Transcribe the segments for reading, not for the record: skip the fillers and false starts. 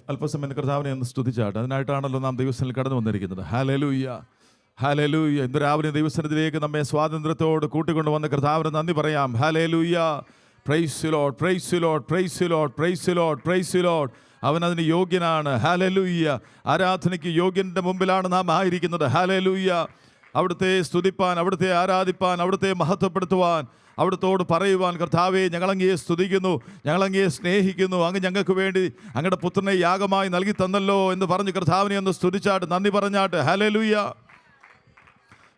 അല്പസമയം കർത്താവിനെ ഒന്ന് സ്തുതിച്ചാട്ടെ. അതിനായിട്ടാണല്ലോ നാം ദൈവസന്നിധിയിൽ കടന്നു വന്നിരിക്കുന്നത്. Hallelujah, hallelujah. ഇന്ന് രാവിലെ ദൈവസന്നിധിയിലേക്ക് നമ്മെ സ്വാതന്ത്ര്യത്തോട് കൂട്ടിക്കൊണ്ടു വന്ന കർത്താവിന് നന്ദി പറയാം. ഹല്ലേലൂയ. Praise you lord, praise you lord, praise you lord, praise you lord, praise you lord. അവൻ അതിന് യോഗ്യനാണ്. ഹല്ലേലൂയ. ആരാധനയ്ക്ക് യോഗ്യൻ്റെ മുമ്പിലാണ് നാം ആയിരിക്കുന്നത്. ഹല്ലേലൂയ. അവിടുത്തെ സ്തുതിപ്പാൻ, അവിടുത്തെ ആരാധിപ്പാൻ, അവിടുത്തെ മഹത്വപ്പെടുത്തുവാൻ, അവിടുത്തോട് പറയുവാൻ, കർത്താവേ ഞങ്ങളങ്ങയെ സ്തുതിക്കുന്നു, ഞങ്ങളങ്ങയെ സ്നേഹിക്കുന്നു, അങ്ങ് ഞങ്ങൾക്ക് വേണ്ടി അങ്ങയുടെ പുത്രനെ യാഗമായി നൽകി തന്നല്ലോ എന്ന് പറഞ്ഞ് കർത്താവിനെ ഒന്ന് സ്തുതിച്ചാട്ട് നന്ദി പറഞ്ഞാട്ട്. ഹല്ലേലൂയ.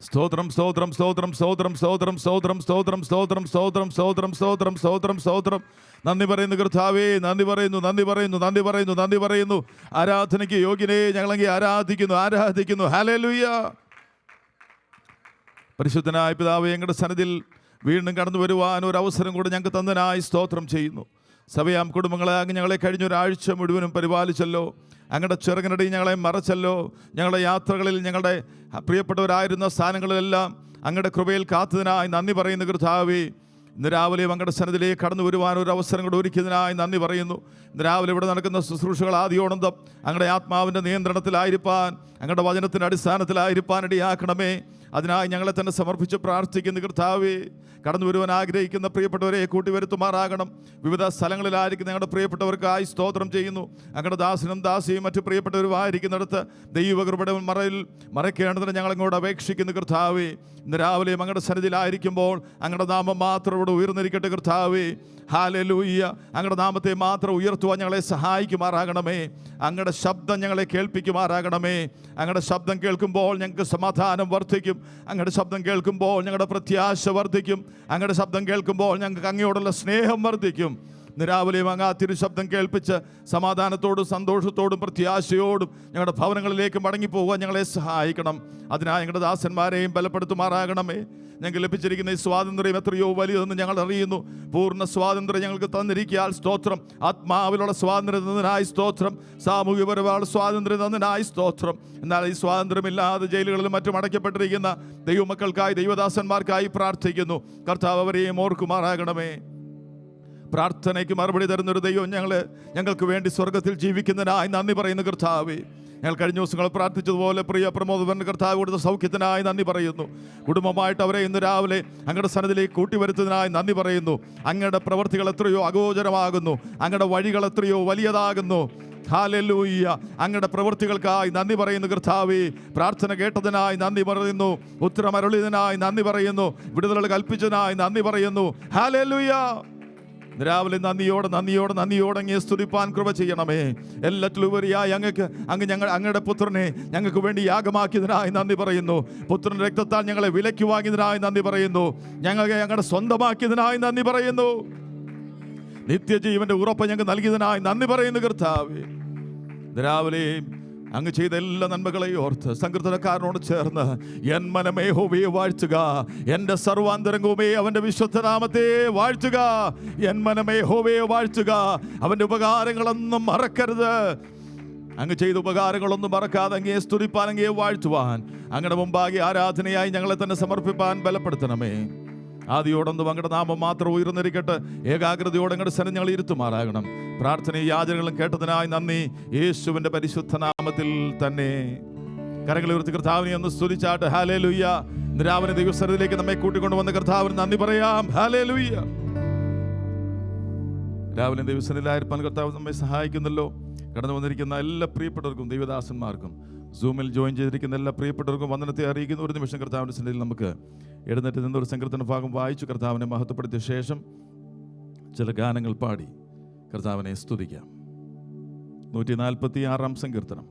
സ്തോത്രം, സ്തോത്രം, സ്തോത്രം, സ്തോത്രം, സ്തോത്രം, സ്തോത്രം, സ്തോത്രം, സ്തോത്രം, സ്തോത്രം, സ്തോത്രം, സ്തോത്രം, സ്തോത്രം, സ്തോത്രം. നന്ദി പറയുന്നു കർത്താവേ, നന്ദി പറയുന്നു, നന്ദി പറയുന്നു, നന്ദി പറയുന്നു, നന്ദി പറയുന്നു. ആരാധനയ്ക്ക് യോഗ്യനെ ഞങ്ങളങ്ങയെ ആരാധിക്കുന്നു, ആരാധിക്കുന്നു. ഹല്ലേലൂയ. പരിശുദ്ധനായ പിതാവേ, ഞങ്ങളുടെ സന്നിധിയിൽ വീണ്ടും കടന്നു വരുവാൻ ഒരു അവസരം കൂടെ ഞങ്ങൾക്ക് തന്നതിനായി സ്തോത്രം ചെയ്യുന്നു. സഭയാം കുടുംബങ്ങളെ അങ്ങ് ഞങ്ങളെ കഴിഞ്ഞൊരാഴ്ച മുഴുവനും പരിപാലിച്ചല്ലോ. അങ്ങയുടെ ചിറകിനടി ഞങ്ങളെ മറച്ചല്ലോ. ഞങ്ങളുടെ യാത്രകളിൽ ഞങ്ങളുടെ പ്രിയപ്പെട്ടവരായിരുന്ന സ്ഥാനങ്ങളിലെല്ലാം അങ്ങയുടെ കൃപയിൽ കാത്തതിനായി നന്ദി പറയുന്നു കർത്താവേ. ഇന്ന് രാവിലെ അങ്ങയുടെ സന്നിധിയിലേക്ക് കടന്നു വരുവാൻ ഒരു അവസരം കൂടെ ഒരുക്കിയതിനായി നന്ദി പറയുന്നു. ഇന്ന് രാവിലെ ഇവിടെ നടക്കുന്ന ശുശ്രൂഷകൾ ആദ്യോണന്തം അങ്ങയുടെ ആത്മാവിൻ്റെ നിയന്ത്രണത്തിലായിരിക്കാൻ, അങ്ങയുടെ വചനത്തിൻ്റെ അടിസ്ഥാനത്തിലായിരിക്കാൻ ഇടയാക്കണമേ. അതിനായി ഞങ്ങളെ തന്നെ സമർപ്പിച്ച് പ്രാർത്ഥിക്കുന്ന കർത്താവേ, കടന്നു വരുവാൻ ആഗ്രഹിക്കുന്ന പ്രിയപ്പെട്ടവരെ കൂട്ടിവരുത്തുമാറാകണം. വിവിധ സ്ഥലങ്ങളിലായിരിക്കും ഞങ്ങളുടെ പ്രിയപ്പെട്ടവർക്കായി സ്തോത്രം ചെയ്യുന്നു. അങ്ങയുടെ ദാസനും ദാസിയും മറ്റു പ്രിയപ്പെട്ടവരുമായിരിക്കുന്നിടത്ത് ദൈവകൃപയുടെ മറയിൽ മറയ്ക്കേണ്ടതിന് ഞങ്ങളങ്ങോട്ട് അപേക്ഷിക്കുന്നു കർത്താവേ. ഇന്ന് രാവിലെ അങ്ങയുടെ സന്നിധിയിലായിരിക്കുമ്പോൾ അങ്ങയുടെ നാമം മാത്രം ഇവിടെ ഉയർന്നിരിക്കട്ടെ കർത്താവേ. ഹല്ലേലൂയ. അങ്ങയുടെ നാമത്തെ മാത്രം ഉയർത്തുവാൻ ഞങ്ങളെ സഹായിക്കുമാറാകണമേ. അങ്ങയുടെ ശബ്ദം ഞങ്ങളെ കേൾപ്പിക്കുമാറാകണമേ. അങ്ങയുടെ ശബ്ദം കേൾക്കുമ്പോൾ ഞങ്ങൾക്ക് സമാധാനം വർദ്ധിക്കും. അങ്ങയുടെ ശബ്ദം കേൾക്കുമ്പോൾ ഞങ്ങളുടെ പ്രത്യാശ വർദ്ധിക്കും. അങ്ങയുടെ ശബ്ദം കേൾക്കുമ്പോൾ ഞങ്ങൾക്ക് അങ്ങയോടുള്ള സ്നേഹം വർദ്ധിക്കും. ഇന്ന് രാവിലെയും അങ്ങ് ആ തിരുശബ്ദം കേൾപ്പിച്ച് സമാധാനത്തോടും സന്തോഷത്തോടും പ്രത്യാശയോടും ഞങ്ങളുടെ ഭവനങ്ങളിലേക്ക് മടങ്ങിപ്പോകാൻ ഞങ്ങളെ സഹായിക്കണം. അതിനായി ഞങ്ങളുടെ ദാസന്മാരെയും ബലപ്പെടുത്തുമാറാകണമേ. ഞങ്ങൾക്ക് ലഭിച്ചിരിക്കുന്ന ഈ സ്വാതന്ത്ര്യം എത്രയോ വലിയതെന്ന് ഞങ്ങൾ അറിയുന്നു. പൂർണ്ണ സ്വാതന്ത്ര്യം ഞങ്ങൾക്ക് തന്നിരിക്കാൻ സ്തോത്രം. ആത്മാവിലുള്ള സ്വാതന്ത്ര്യം തന്നതിനായി സ്തോത്രം. സാമൂഹ്യപരമായ സ്വാതന്ത്ര്യം തന്നതിനായി സ്തോത്രം. എന്നാൽ ഈ സ്വാതന്ത്ര്യമില്ലാതെ ജയിലുകളിലും മറ്റും അടയ്ക്കപ്പെട്ടിരിക്കുന്ന ദൈവമക്കൾക്കായി, ദൈവദാസന്മാർക്കായി പ്രാർത്ഥിക്കുന്നു. കർത്താവ് അവരെയും ഓർക്കുമാറാകണമേ. പ്രാർത്ഥനയ്ക്ക് മറുപടി തരുന്നൊരു ദൈവം ഞങ്ങൾക്ക് വേണ്ടി സ്വർഗത്തിൽ ജീവിക്കുന്നതിനായി നന്ദി പറയുന്നു കർത്താവേ. ഞങ്ങൾ കഴിഞ്ഞ ദിവസങ്ങൾ പ്രാർത്ഥിച്ചതുപോലെ പ്രിയ പ്രമോദവൻ കർത്താവ് കൊടുത്ത സൗഖ്യത്തിനായി നന്ദി പറയുന്നു. കുടുംബമായിട്ട് അവരെ ഇന്ന് രാവിലെ അങ്ങയുടെ സന്നിധിയിലേക്ക് കൂട്ടിവരുത്തുന്നതിനായി നന്ദി പറയുന്നു. അങ്ങയുടെ പ്രവൃത്തികൾ എത്രയോ അഗോചരമാകുന്നു. അങ്ങയുടെ വഴികൾ എത്രയോ വലിയതാകുന്നു. ഹല്ലേലൂയ. അങ്ങയുടെ പ്രവൃത്തികൾക്കായി നന്ദി പറയുന്നു കർത്താവേ. പ്രാർത്ഥന കേട്ടതിനായി നന്ദി പറയുന്നു. ഉത്തരമരുളിയതിനായി നന്ദി പറയുന്നു. വിടുതലുകൾ കൽപ്പിച്ചതിനായി നന്ദി പറയുന്നു. ഹല്ലേലൂയ. രാവിലെ നന്ദിയോടെ അങ്ങേ സ്തുതിപ്പാൻ കൃപ ചെയ്യണമേ. എല്ലാറ്റിലുപരിയായി അങ്ങയുടെ പുത്രനെ ഞങ്ങൾക്ക് വേണ്ടി യാഗമാക്കിയതിനായി നന്ദി പറയുന്നു. പുത്രന്റെ രക്തത്താൽ ഞങ്ങളെ വിലയ്ക്ക് വാങ്ങിയതിനായി നന്ദി പറയുന്നു. ഞങ്ങളുടെ സ്വന്തമാക്കിയതിനായി നന്ദി പറയുന്നു. നിത്യജീവന്റെ ഉറപ്പ് ഞങ്ങൾക്ക് നൽകിയതിനായി നന്ദി പറയുന്നു കർത്താവേ. രാവിലെ അങ്ങ് ചെയ്ത എല്ലാ നന്മകളെയും ഓർത്ത് സങ്കീർത്തനക്കാരനോട് ചേർന്ന് എൻ മനമേ യഹോവയെ വാഴ്ത്തുക, എൻ്റെ സർവാന്തരംഗവുമേ അവൻ്റെ വിശുദ്ധനാമത്തെ വാഴ്ത്തുക. എൻ മനമേ യഹോവയെ വാഴ്ത്തുക, അവൻ്റെ ഉപകാരങ്ങളൊന്നും മറക്കരുത്. അങ്ങ് ചെയ്ത ഉപകാരങ്ങളൊന്നും മറക്കാതെ അങ്ങയെ സ്തുതിപ്പാൻ, അങ്ങയെ വാഴ്ത്തുവാൻ, അങ്ങയുടെ മുമ്പാകെ ആരാധനയായി ഞങ്ങളെ തന്നെ സമർപ്പിപ്പാൻ ബലപ്പെടുത്തണമേ. ആദ്യോടൊന്നും അങ്ങയുടെ നാമം മാത്രം ഉയർന്നിരിക്കട്ടെ. ഏകാഗ്രതയോടെ അങ്ങയുടെ സന്നിധി ഞങ്ങൾ ഇരുത്തുമാറാകണം. പ്രാർത്ഥനയും യാചനകളും കേട്ടതിനായി നന്ദി. യേശുവിൻ്റെ പരിശുദ്ധ നാമത്തിൽ തന്നെ കരങ്ങൾ ഉയർത്തി കർത്താവിനെ ഒന്ന് സ്തുതിച്ചാട്ട്. ഹല്ലേലൂയ. ഇന്ന് രാവിലെ ദൈവസന്നിധിയിലേക്ക് നമ്മെ കൂട്ടിക്കൊണ്ടുവന്ന കർത്താവിന് നന്ദി പറയാം. ഹല്ലേലൂയ. രാവിലെ ദൈവസന്നിധിയിലായിരിക്കാൻ കർത്താവ് നമ്മെ സഹായിക്കുന്നല്ലോ. കടന്നു വന്നിരിക്കുന്ന എല്ലാ പ്രിയപ്പെട്ടവർക്കും ദൈവദാസന്മാർക്കും സൂമിൽ ജോയിൻ ചെയ്തിരിക്കുന്ന എല്ലാ പ്രിയപ്പെട്ടവർക്കും വന്ദനത്തെ അറിയിക്കുന്ന ഒരു നിമിഷം കർത്താവിൻ്റെ സന്നിധിയിൽ നമുക്ക് എഴുന്നേറ്റ് നിന്നൊരു സങ്കീർത്തന ഭാഗം വായിച്ചു കർത്താവിനെ മഹത്വപ്പെടുത്തിയ ശേഷം ചില ഗാനങ്ങൾ പാടി കർത്താവിനെ സ്തുതിക്കാം. 146 സങ്കീർത്തനം,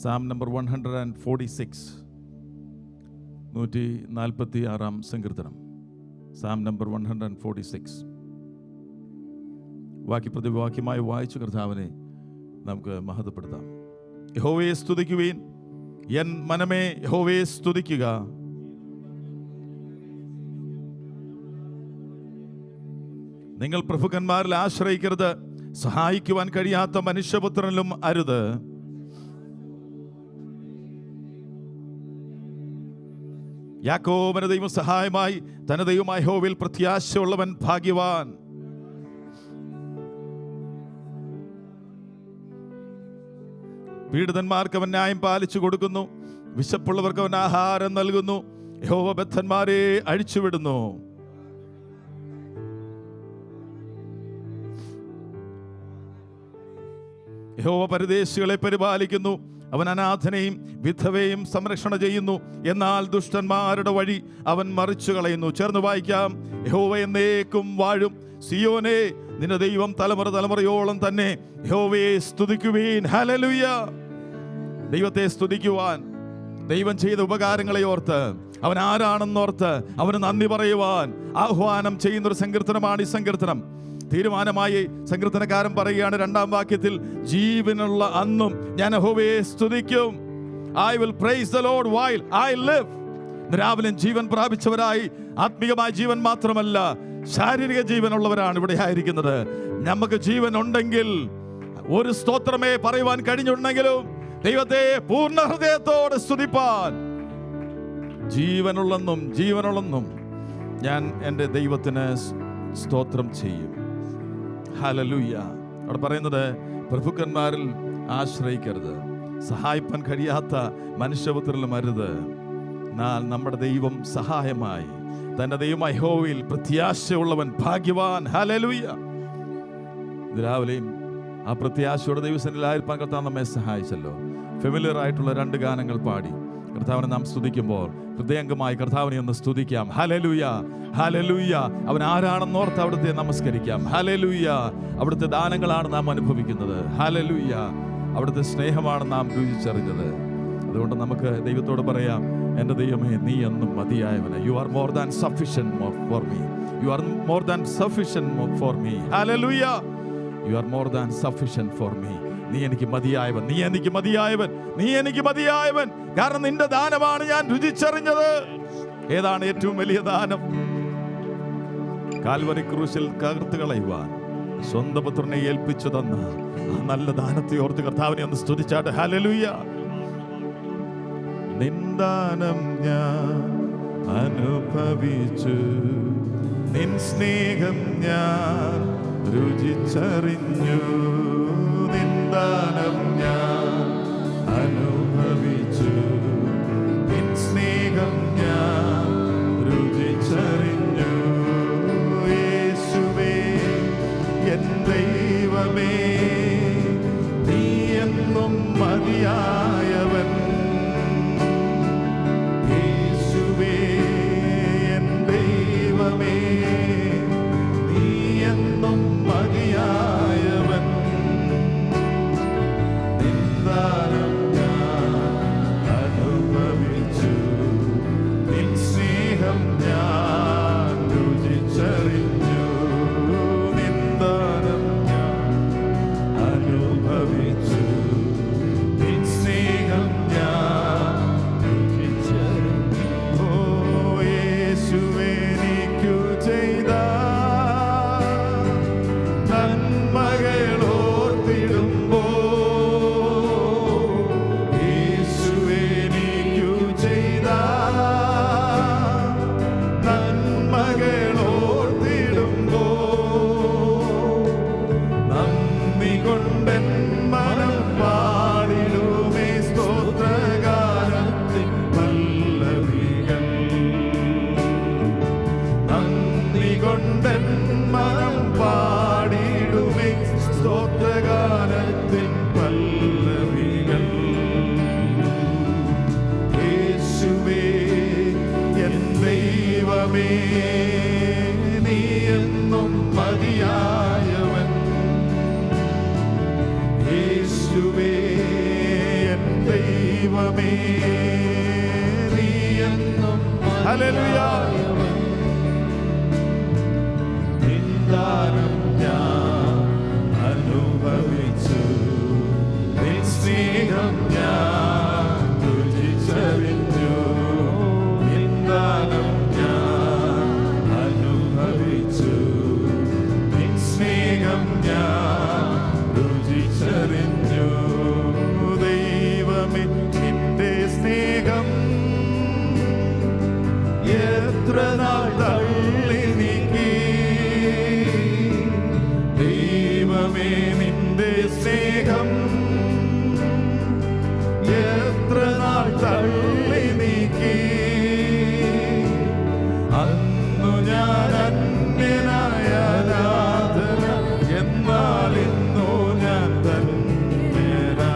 സാം നമ്പർ 146. 146 സങ്കീർത്തനം, സാം നമ്പർ 146. വാക്യപ്രതിവാക്യമായി വായിച്ചു കർത്താവിനെ നമുക്ക് മഹത്വപ്പെടുത്താം. യഹോവയെ സ്തുതിക്കുവീൻ, എൻ മനമേ യഹോവയെ സ്തുതിക്കുക. നിങ്ങൾ പ്രഭുക്കന്മാരിൽ ആശ്രയിക്കരുത്, സഹായിക്കുവാൻ കഴിയാത്ത മനുഷ്യപുത്രനിലും അരുത്. യാക്കോബിന്റെ ദൈവം സഹായമായി തന്റെ ദൈവമായ യഹോവയിൽ പ്രത്യാശയുള്ളവൻ ഭാഗ്യവാൻ. പീഡിതന്മാർക്ക് അവൻ ന്യായം പാലിച്ചു കൊടുക്കുന്നു. വിശപ്പുള്ളവർക്ക് അവൻ ആഹാരം നൽകുന്നു. യഹോവ ബദ്ധന്മാരെ അഴിച്ചുവിടുന്നു. യഹോവ പരദേശികളെ പരിപാലിക്കുന്നു. അവൻ അനാഥനെയും വിധവയെയും സംരക്ഷണ ചെയ്യുന്നു. എന്നാൽ ദുഷ്ടന്മാരുടെ വഴി അവൻ മറിച്ചു കളയുന്നു. ചേർന്ന് വായിക്കാം. യഹോവ എന്നേക്കും വാഴും. സിയോനെ, നിന്റെ ദൈവം തലമുറ തലമുറയോളം തന്നെ. യഹോവയെ സ്തുതിക്കുവീൻ. ഹല്ലേലൂയ. ദൈവത്തെ സ്തുതിക്കുവാൻ, ദൈവം ചെയ്ത ഉപകാരങ്ങളെ ഓർത്ത്, അവൻ ആരാണെന്നോർത്ത് അവന് നന്ദി പറയുവാൻ ആഹ്വാനം ചെയ്യുന്നൊരു സങ്കീർത്തനമാണ് ഈ സങ്കീർത്തനം. തീരുമാനമായി സങ്കീർത്തനക്കാരൻ പറയുകയാണ് 2-ാം വാക്യത്തിൽ, ജീവനുള്ള അന്നും ഞാൻ യഹോവയെ സ്തുതിക്കും. I will praise the Lord while I live. രാവിലെ ജീവൻ പ്രാപിച്ചവരായി, ആത്മീയമായ ജീവൻ മാത്രമല്ല ശാരീരിക ജീവനുള്ളവരാണ് ഇവിടെ ആയിരിക്കുന്നത്. നമുക്ക് ജീവൻ ഉണ്ടെങ്കിൽ ഒരു സ്തോത്രമേ പറയുവാൻ കഴിഞ്ഞുണ്ടെങ്കിലും ദൈവത്തെ പൂർണ്ണ ഹൃദയത്തോടെ സ്തുതിപ്പാൻ ജീവനുള്ളെന്നും ഞാൻ എൻ്റെ ദൈവത്തിന് സ്തോത്രം ചെയ്യും. ഹല്ലേലൂയ. അവിടെ പറയുന്നത്, പ്രഭുക്കന്മാരിൽ ആശ്രയിക്കരുത്, സഹായിപ്പാൻ കഴിയാത്ത മനുഷ്യപുത്രരിലും അരുത്. എന്നാൽ നമ്മുടെ ദൈവം സഹായമായി, തൻ്റെ ദൈവമായ യഹോവയിൽ പ്രത്യാശയുള്ളവൻ ഭാഗ്യവാൻ. ഹല്ലേലൂയ. രാവിലെയും ആ പ്രത്യാശയുടെ ദൈവസന്നിധിയിലായിരിക്കാൻ കർത്താവ് നമ്മെ സഹായിച്ചല്ലോ. ഫെമിലിയർ ആയിട്ടുള്ള 2 ഗാനങ്ങൾ പാടി കർത്താവിനെ നാം സ്തുതിക്കുമ്പോൾ ഹൃദയംഗമായി കർത്താവിനെ ഒന്ന് സ്തുതിക്കാം. Hallelujah, hallelujah. അവൻ ആരാണെന്നോർത്ത് അവിടുത്തെ നമസ്കരിക്കാം. ഹല്ലേലൂയ. അവിടുത്തെ ദാനങ്ങളാണ് നാം അനുഭവിക്കുന്നത്. ഹല്ലേലൂയ. അവിടുത്തെ സ്നേഹമാണ് നാം രുചിച്ചറിഞ്ഞത്. അതുകൊണ്ട് നമുക്ക് ദൈവത്തോട് പറയാം, എൻ്റെ ദൈവമേ, നീ എന്നും മതിയായവന്. You are more than sufficient for me. You are more than sufficient for me. Hallelujah. You are more than sufficient for me. നീ എനിക്ക് മതിയായവൻ, നീ എനിക്ക് മതിയായവൻ, നീ എനിക്ക് മതിയായവൻ. കാരണം നിന്റെ ദാനമാണ് ഞാൻ രുചിച്ചറിഞ്ഞത്. ഏതാണ് ഏറ്റവും വലിയ ദാനം? കാൽവരി ക്രൂശിൽ തകർത്ത് കളയുവാൻ സ്വന്തം പുത്രനെ ഏൽപ്പിച്ചു തന്ന ആ നല്ല ദാനത്തെ ഓർത്ത് കർത്താവിനെ ഒന്ന് സ്തുതിച്ചാട്ടെ. ഹല്ലേലൂയ. നിന്ദാനം ഞാൻ അനുഭവിച്ചു, നിൻ സ്നേഹം ഞാൻ രുചിച്ചറിഞ്ഞു. നിന്ദാനം ഞാൻ അനുഭവിച്ചു, നിൻ സ്നേഹം ഞാൻ രുചിച്ചറിഞ്ഞു. യേശുവേ എൻ ദൈവമേ, നീ എന്നും മതിയായവൻ. യേശുവേ എൻ ദൈവമേ, നീ എന്നും മതിയായവൻ. നിന്ദാനം ഞാൻ അനുഭവിച്ചു, നിൻ സ്നേഹം ഞാൻ രുചിച്ചറിഞ്ഞു. നിന്ദാനം ഞാൻ അനുഭവിച്ചു, നിൻ സ്നേഹം ഞാൻ രുചിച്ചറിഞ്ഞു. ഓ യേശുവേ, എനിക്കു ചെയ്ത നന്മകളോർത്തിടുമ്പോ, യേശുവേ എനിക്കു ചെയ്ത നന്മകളോർത്തിടുമ്പോ, നന്ദി കൊണ്ടെൻ മനം പാടിടുമേ സ്തോത്രഗാനത്തിൻ പല്ലവികൾ. നന്ദി കൊണ്ടെൻ മനം പാടിടുമേ സ്തോത്രഗാനത്തിൻ പല്ലവികൾ. യേശുവേ എൻ ദൈവമേ, നീ എന്നും മതിയായവൻ. യേശുവേ എൻ ദൈവമേ, നീ എന്നും മതിയായവൻ. നിന്ദാനം ഞാൻ അനുഭവിച്ചു, നിൻ സ്നേഹം ഞാൻ രുചിച്ചറിഞ്ഞു. നിന്ദാനം ഞാൻ അനുഭവിച്ചു, നിൻ സ്നേഹം ഞാൻ രുചിച്ചറിഞ്ഞു. ദൈവമേ, നിന്റെ സ്നേഹം എത്ര നാൾ തള്ളി നീക്കി. ദൈവമേ, നിന്റെ സ്നേഹം തള്ളി നീക്കി. അന്നു ഞാൻ അന്യനായ അനാഥന, എന്നാൽ ഇന്നു ഞാൻ ധന്യനാ.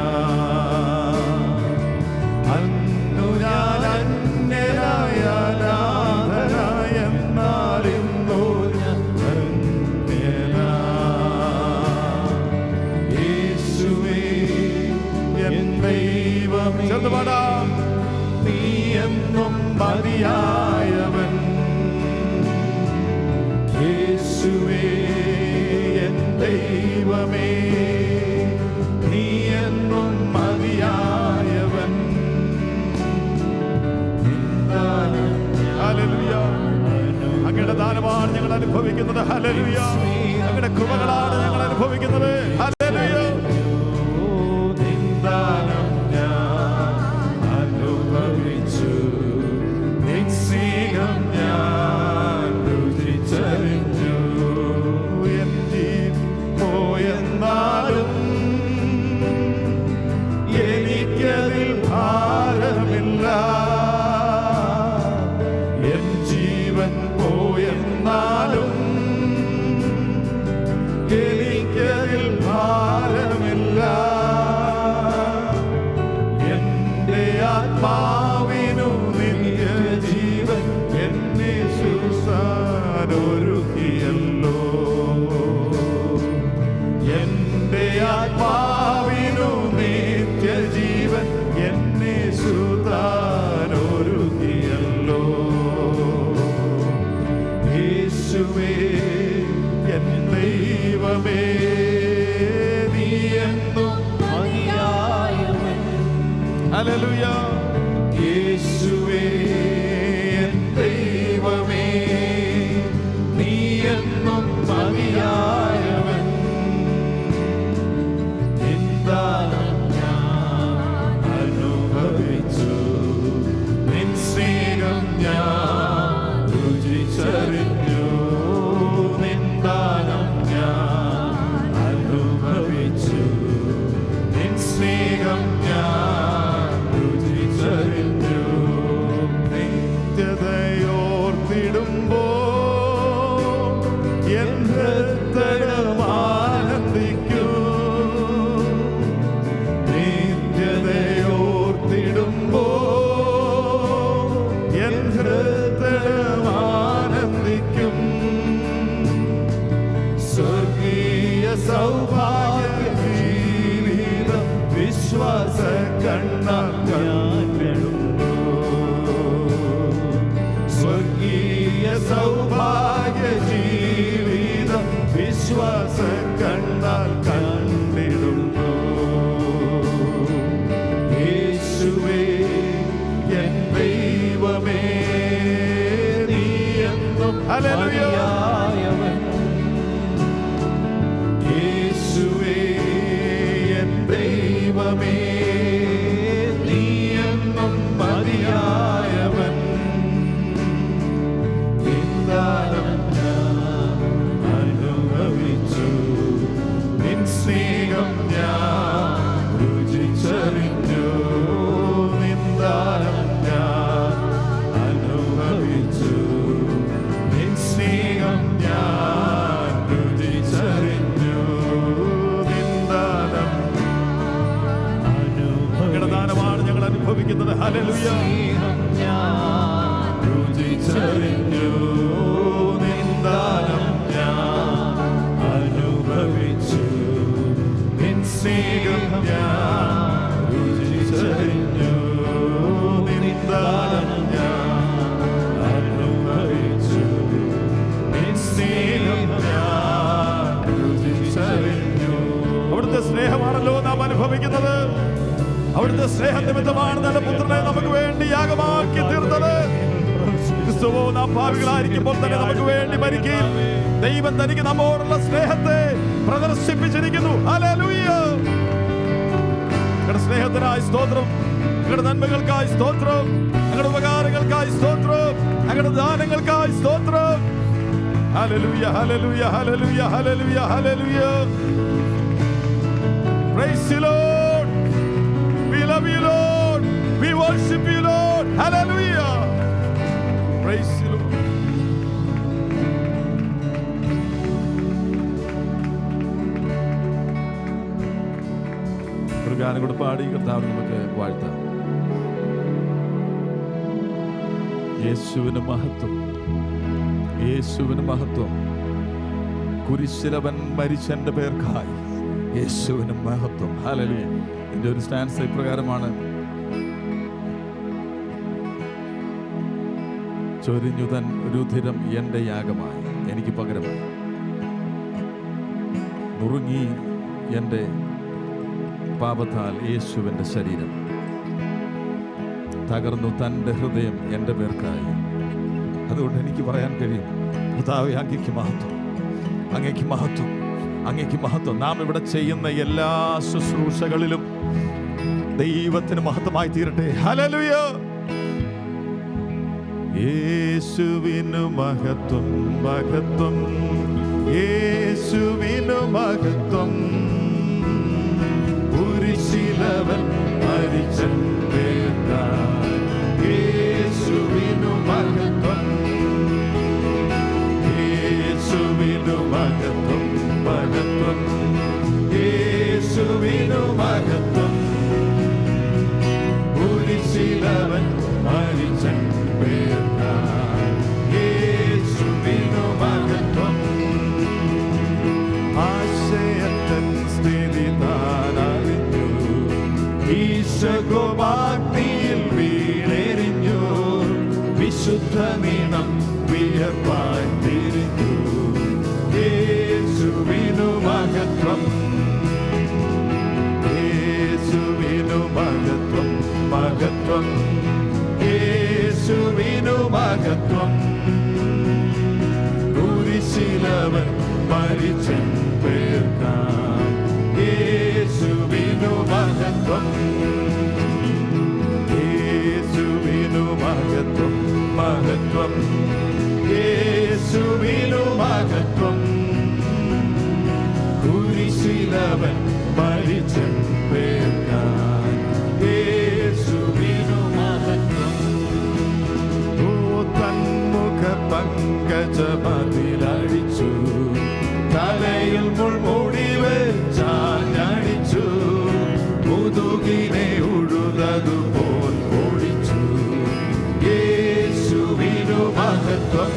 അന്നു ഞാൻ അന്യനായ അനാഥന, എന്നാൽ ഇന്നു ഞാൻ ധന്യനാ. യേശുവേ എൻ ദൈവമേ, ചേർന്ന് പാടാം. നീ എന്നും മതിയായവൻ. യേശുവേ എൻ ദൈവമേ, നീ എന്നും മതിയായവൻ. ഹല്ലേലൂയ. അങ്ങയുടെ ദാനമാണ് ഞങ്ങൾ അനുഭവിക്കുന്നത്. ഹല്ലേലൂയ. അങ്ങയുടെ കൃപകളാണ് ഞങ്ങൾ അനുഭവിക്കുന്നത്. ഹല്ലേലൂയ. നിന്ദാനം ഞാൻ അനുഭവിച്ചു, നിൻ സ്നേഹം ഞാൻ രുചിച്ചറിഞ്ഞു. എൻ ജീവൻ പോയെന്നാലും എനിക്കതിൽ ഭാരമില്ല. എൻ ജീവൻ പോയെന്നാലും എനിക്കതിൽ ഭാരമില്ല. എന്റെ ആത്മാവിനു നിത്യജീവൻ എന്നെ ശുശ്രൂഷയൊരുക്കിയല്ലോ. എന്റെ ആത്മാവിനു നിത്യജീവൻ എന്നെ ശുശ്രൂഷയൊരുക്കിയല്ലോ. യേശുവേ എൻ ദൈവമേ, നീ എന്നും മതിയായവൻ. ഹല്ലേലൂയ. യേശുവേ എൻ ദൈവമേ, നീ എന്നും മതിയായവൻ. നിന്ദാനം ഞാൻ അനുഭവിച്ചു, നിൻ സ്നേഹം ഞാൻ രുചിച്ചറിഞ്ഞു. നിന്ദാനം ഞാൻ അനുഭവിച്ചു, നിൻ സ്നേഹം ഞാൻ രുചിച്ചറിഞ്ഞു. നിത്യതയോർത്തിടുമ്പോ എൻ ഹൃദയം ആനന്ദിക്കൂ. നിത്യതയോർത്തിടുമ്പോ എൻ ഹൃദയം ആനന്ദിക്കും. സ്വർഗീയ സൗഭാഗ്യ ജീവിതം വിശ്വാസ കണ്ണാൽ കണ്ടിടുന്നു. സ്വർഗീയ സൗഭാഗ്യ ജീവിതം വിശ്വാസ കണ്ണാൽ കണ്ടിടുന്നു. യേശുവേ എൻ ദൈവമേ, നീ എന്നും മതിയായവൻ. യേശുവേ എൻ ദൈവമേ, നീ എന്നും മതിയായവൻ. നിന്ദാനം ഞാൻ അനുഭവിച്ചു, നിൻ സ്നേഹം ഞാൻ രുചിച്ചറിഞ്ഞു. നിന്ദാനം ഞാൻ അനുഭവിച്ചു, നിൻ സ്നേഹം ഞാൻ രുചിച്ചറിഞ്ഞു. നിന്ദാനം ദാനമാണ് ഞങ്ങൾ അനുഭവിക്കുന്നത്. ഹല്ലേലൂയ. രുചിച്ചറിഞ്ഞു. നിന്ദാനം ഞാൻ അനുഭവിച്ചു, നിൻ സ്നേഹം ഞാൻ രുചിച്ചറിഞ്ഞു. നിന്ദാനം ഞാൻ അനുഭവിച്ചു, നിൻ സ്നേഹം ഞാൻ രുചിച്ചറിഞ്ഞു. അവിടുത്തെ സ്നേഹമാണല്ലോ നാം അനുഭവിക്കുന്നത്. അവിടുത്തെ സ്നേഹനിമിത്തമാണ് തന്റെ പുത്രനെ നമുക്ക് വേണ്ടി യാഗമാക്കി തീർത്തത്. ക്രിസ്തുവോ നാം പാപികളായിരിക്കുമ്പോൾ തന്നെ നമുക്ക് വേണ്ടി മരിക്കുകയും ദൈവം തനിക്ക് നമ്മോടുള്ള സ്നേഹത്തെ പ്രദർശിപ്പിച്ചിരിക്കുന്നു. ഹല്ലേലൂയ. ഞങ്ങളുടെ സ്നേഹത്തിനായി സ്തോത്രം, ഞങ്ങളുടെ നന്മകൾക്കായി സ്തോത്രം, ഞങ്ങളുടെ ഉപകാരങ്ങൾക്കായി സ്തോത്രം, ഞങ്ങളുടെ ദാനങ്ങൾക്കായി സ്തോത്രം. Hallelujah, hallelujah, hallelujah, hallelujah, hallelujah. Praise you, Lord. We love you, Lord. We worship worship you, Lord. Hallelujah. Praise you, Lord. ഒരു ഗാനം കൂടെ പാടി കർത്താവിനെ നമുക്ക് വാഴ്ത്താം. യേശുവിന് മഹത്വം, യേശുവിന് മഹത്വം. കുരിശിലവൻ മരിച്ചെന്റെ പേർക്കായി, യേശുവിന് മഹത്വം. ഹല്ലേലൂയ. ഇതിന്റെ ഒരു സ്റ്റാൻസ് ഇപ്രകാരമാണ്: ചൊരിഞ്ഞുതൻ രുധിരം എന്റെ യാഗമായി, എനിക്ക് പകരമായി. നുറുങ്ങി എൻ്റെ പാപത്താൽ യേശുവിൻ്റെ ശരീരം. തകർന്നു തൻ്റെ ഹൃദയം എൻ്റെ പേർക്കായി. അതുകൊണ്ട് എനിക്ക് പറയാൻ കഴിയും, കർത്താവേ, അങ്ങേക്ക് മഹത്വം, അങ്ങേക്ക് മഹത്വം, അങ്ങേക്ക് മഹത്വം. നാം ഇവിടെ ചെയ്യുന്ന എല്ലാ ശുശ്രൂഷകളിലും ദൈവത്തിന് മഹത്വമായി തീരട്ടെ. ഹല്ലേലൂയ. യേശുവിനു മഹത്വം, മഹത്വം, യേശുവിനു മഹത്വം. കുരിശിലവൻ മരിച്ചൻ പേർക്കായി, യേശുവിനു മഹത്വം, യേശുവിനു മഹത്വം, മഹത്വം, യേശുവിനു മഹത്വം. കുരിശിലവൻ മരിച്ചൻ പേർക്കായി, യേശുവിനു മഹത്വം. ആശയത്തൻ സ്ഥിതി താനറിഞ്ഞു, ഈശോമാഗ്നിയിൽ വീണെറിഞ്ഞു. വിശുദ്ധ നീണം വിയർപ്പായി തിരിഞ്ഞു. യേശുവിനു മഹത്വം, യേശുവിനു മഹത്വം, മഹത്വം, യേശുവിനു മഹത്വം. കുരിശിലവൻ മരിച്ചൻ പേർക്കായി, യേശുവിനു മഹത്വം, യേശുവിനു മഹത്വം, മഹത്വം, യേശുവിനു മഹത്വം. കുരിശിലവൻ മരിച്ചൻ പേർക്കായി, യേശുവിനു മഹത്വം. ഓ തന്മുഖ പങ്കജമതിലടിച്ചു, തലയിൽ മുൾമുടി വെച്ചാഞ്ഞടിച്ചു. മുതുകിനെ ഉഴുതതുപോൽ ഓടിച്ചു. യേശുവിനു മഹത്വം,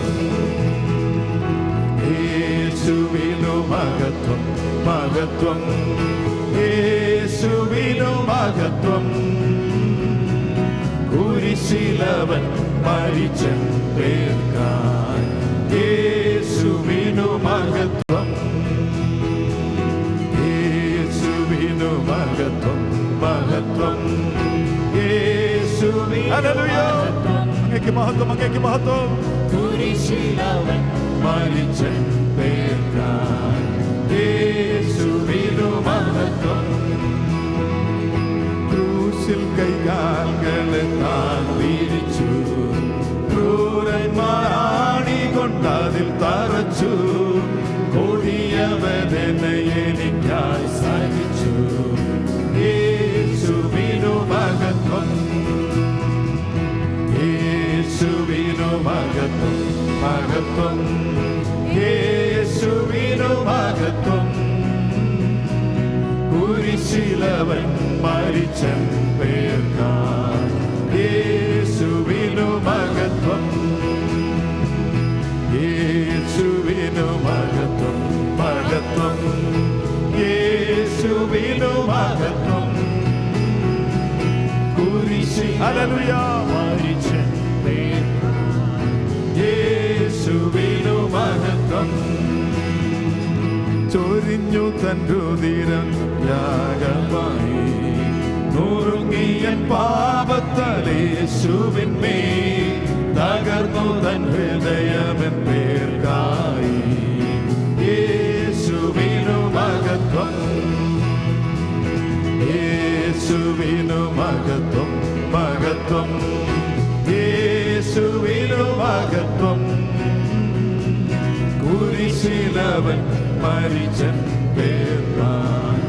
യേശുവിനു മഹത്വം, മഹത്വം, യേശുവിനു മഹത്വം. കുരിശിലവൻ മരിച്ചൻ പേർക്കായി, യേശുവിനു മഹത്വം, യേശുവിനു മഹത്വം, മഹത്വം, യേശുവിനു മഹത്വം. അങ്ങേക്ക് മഹത്വം, അങ്ങേക്ക് മഹത്വം. കുരിശിലവൻ മരിച്ചൻ പേർക്കായി, യേശുവിനു മഹത്വം. ക്രൂശിൽ കൈകാലുകളെ താൻ വിരിച്ചു. ക്രൂരന്മാരാണി കൊണ്ടതിൽ തറച്ചു. കൊടിയ വേദന എനിക്കായി സഹിച്ചു. യേശുവിനു മഹത്വം, യേശുവിനു മഹത്വം, മഹത്വം, യേശുവിനു മഹത്വം. കുരിശിലവൻ മരിച്ചൻ പേർക്കായി, യേശുവിനു മഹത്വം, യേശുവിനു മഹത്വം, മഹത്വം, യേശുവിനു മഹത്വം. കുരിശിലവൻ മരിച്ചൻ പേർക്കായി, യേശുവിനു മഹത്വം. ചൊരിഞ്ഞു തൻ രുധിരം യാഗമായി. നുറുങ്ങിയൻ പാപത്താൽ യേശുവിന്മേൽ. തകർന്നു തൻ ഹൃദയമെൻ പേർക്കായി, യേശുവിനു മഹത്വം, യേശുവിനു മഹത്വം, മഹത്വം, യേശുവിനു മഹത്വം. കുരിശിലവൻ മരിച്ചൻ പേർക്കായി,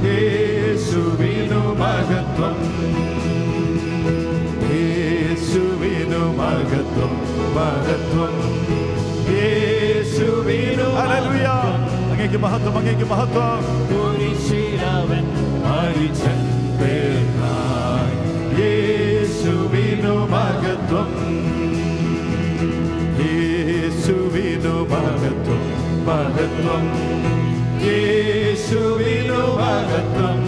യേശുവിനു മഹത്വം, മഹത്വം മഹത്വം യേശുവിനു ഹല്ലേലൂയ. അങ്ങേക്ക് മഹത്വം, അങ്ങേക്ക് മഹത്വം. കുരിശിലവൻ മരിച്ചൻ പേർക്കായി യേശുവിനു മഹത്വം, യേശുവിനു മഹത്വം മഹത്വം യേശുവിനു മഹത്വം.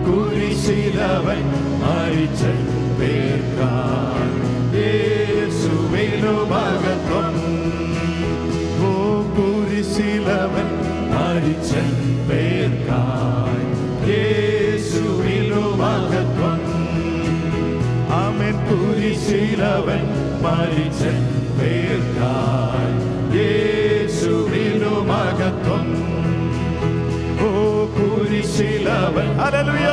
കുരിശിലവൻ മരിച്ചൻ പേർക്കായി യേശുവിനു മഹത്വം. ഓ കുരിശിലവൻ മരിച്ചൻ പേർക്കായി യേശുവിനു മഹത്വം. ആമേൻ. കുരിശിലവൻ മരിച്ചൻ പേർക്കായി യേശുവിനു മഹത്വം. ഓ കുരിശിലവൻ ഹല്ലേലൂയ.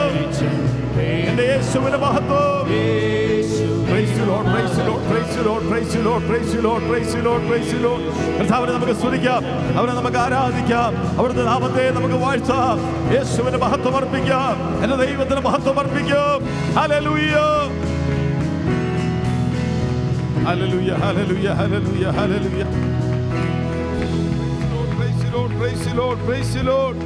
എൻ്റെ യേശുവിന് മഹത്വം. Praise the Lord, praise the Lord, praise the Lord, praise the Lord, praise the Lord, praise the Lord, praise the Lord. കർത്താവിനെ നമുക്ക് സ്തുതിക്കാം, അവനെ നമുക്ക് ആരാധിക്കാം, അവിടുത്തെ നാമത്തെ നമുക്ക് വാഴ്ത്താം, യേശുവിന് മഹത്വം അർപ്പിക്കാം, എൻ്റെ ദൈവത്തിന് മഹത്വം അർപ്പിക്കാം. Hallelujah hallelujah hallelujah hallelujah hallelujah. Praise the Lord, praise the Lord, praise the Lord.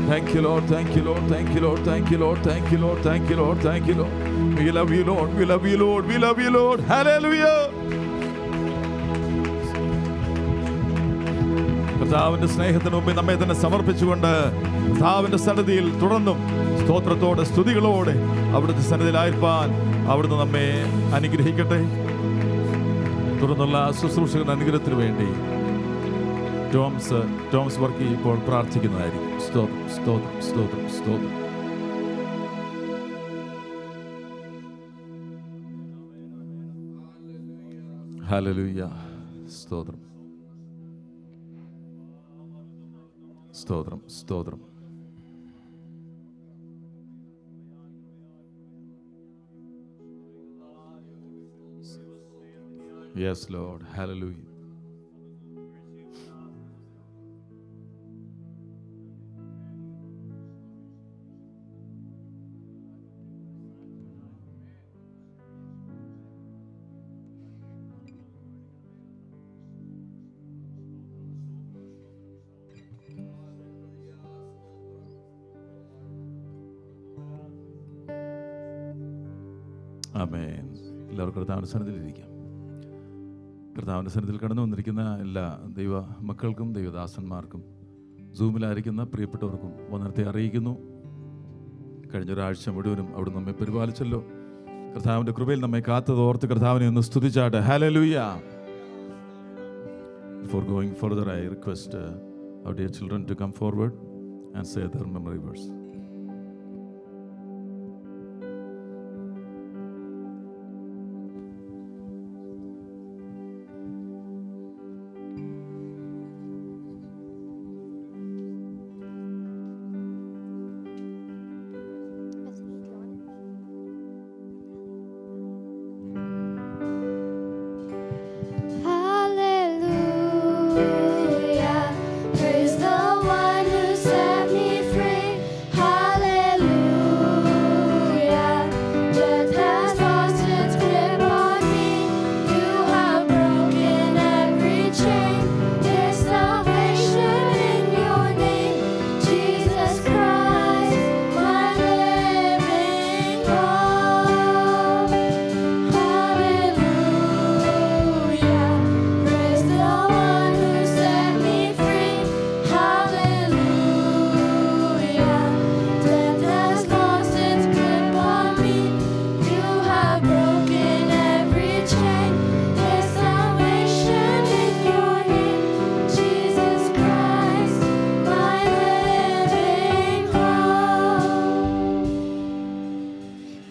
Thank you, Lord, thank you, Lord, thank you, Lord, thank you, Lord, thank you, Lord, thank you, Lord, thank you, Lord. We love you, Lord, we love you, Lord, we love you, Lord. Hallelujah. കർത്താവിന്റെ സ്നേഹത്തിന് മുമ്പിൽ നമ്മെ തന്നെ സമർപ്പിച്ചുകൊണ്ട് കർത്താവിന്റെ സന്നിധിയിൽ തുടർന്നും സ്തോത്രത്തോടെ സ്തുതികളോടെ അവിടുത്തെ സന്നിധിയിലായിരിക്കാൻ അവിടുന്ന് നമ്മെ അനുഗ്രഹിക്കട്ടെ. തുടർന്നുള്ള ശുശ്രൂഷകളുടെ അനുഗ്രഹത്തിന് വേണ്ടി ടോംസ് വർക്കി ഇപ്പോൾ പ്രാർത്ഥിക്കുന്നതായിരിക്കും. സ്തോത്രം സ്തോത്രം സ്തോത്രം സ്തോത്രം. ഹല്ലേലൂയ. സ്തോത്രം സ്തോത്രം സ്തോത്രം. Yes, Lord. Hallelujah. ആമേൻ. എല്ലാവർക്കും കർത്താവിൻ്റെ സന്നിധിയിലിരിക്കാം. കർത്താവിൻ്റെ സന്നിധിയിൽ കടന്നു വന്നിരിക്കുന്ന എല്ലാ ദൈവ മക്കൾക്കും ദൈവദാസന്മാർക്കും സൂമിലായിരിക്കുന്ന പ്രിയപ്പെട്ടവർക്കും വന്നത്തെ അറിയിക്കുന്നു. കഴിഞ്ഞൊരാഴ്ച മുഴുവനും അവിടെ നമ്മെ പരിപാലിച്ചല്ലോ. കർത്താവിൻ്റെ കൃപയിൽ നമ്മെ കാത്തതോർത്ത് കർത്താവിനെ ഒന്ന് സ്തുതിച്ചാട്ടെ. Hallelujah. Before going further, I request our dear children to come forward and say their memory verse.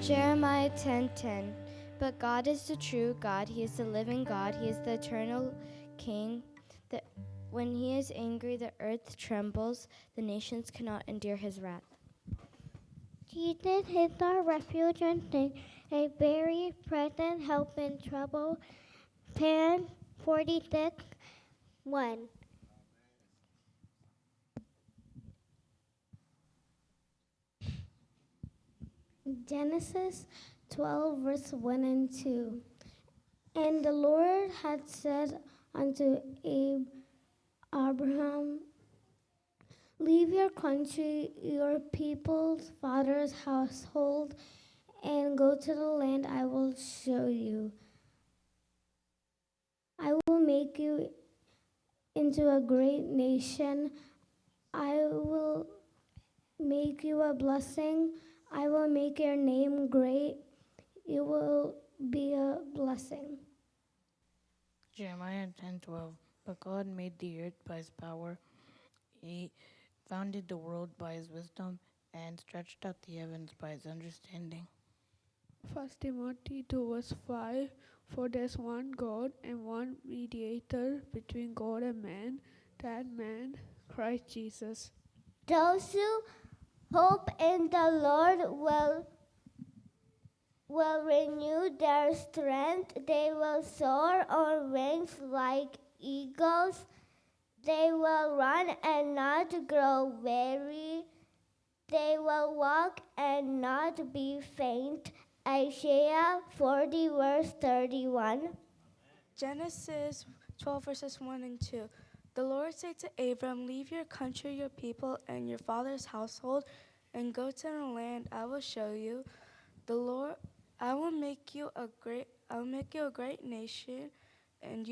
Jeremiah 10:10. But God is the true God. He is the living God. He is the eternal King. When he is angry, the earth trembles. The nations cannot endure his wrath. Jesus is our refuge and strength, a very present help in trouble. Psalm 46:1. Genesis 12, verse 1 and 2. And the Lord had said unto Abraham, leave your country, your people's father's household, and go to the land I will show you. I will make you into a great nation. I will make you a blessing. I will make your name great. You will be a blessing. Jeremiah 10:12. But God made the earth by his power. He founded the world by his wisdom and stretched out the heavens by his understanding. 1 Timothy 2 verse 5. For there's one God and one mediator between God and man, that man, Christ Jesus. Those who hope in the Lord will renew their strength. They will soar on wings like eagles. They will run and not grow weary. They will walk and not be faint. Isaiah 40, verse 31. Genesis 12, verses 1 and 2. The Lord said to Abram, leave your country, your people, and your father's household, and go to the land I will show you. I will make you a great nation, and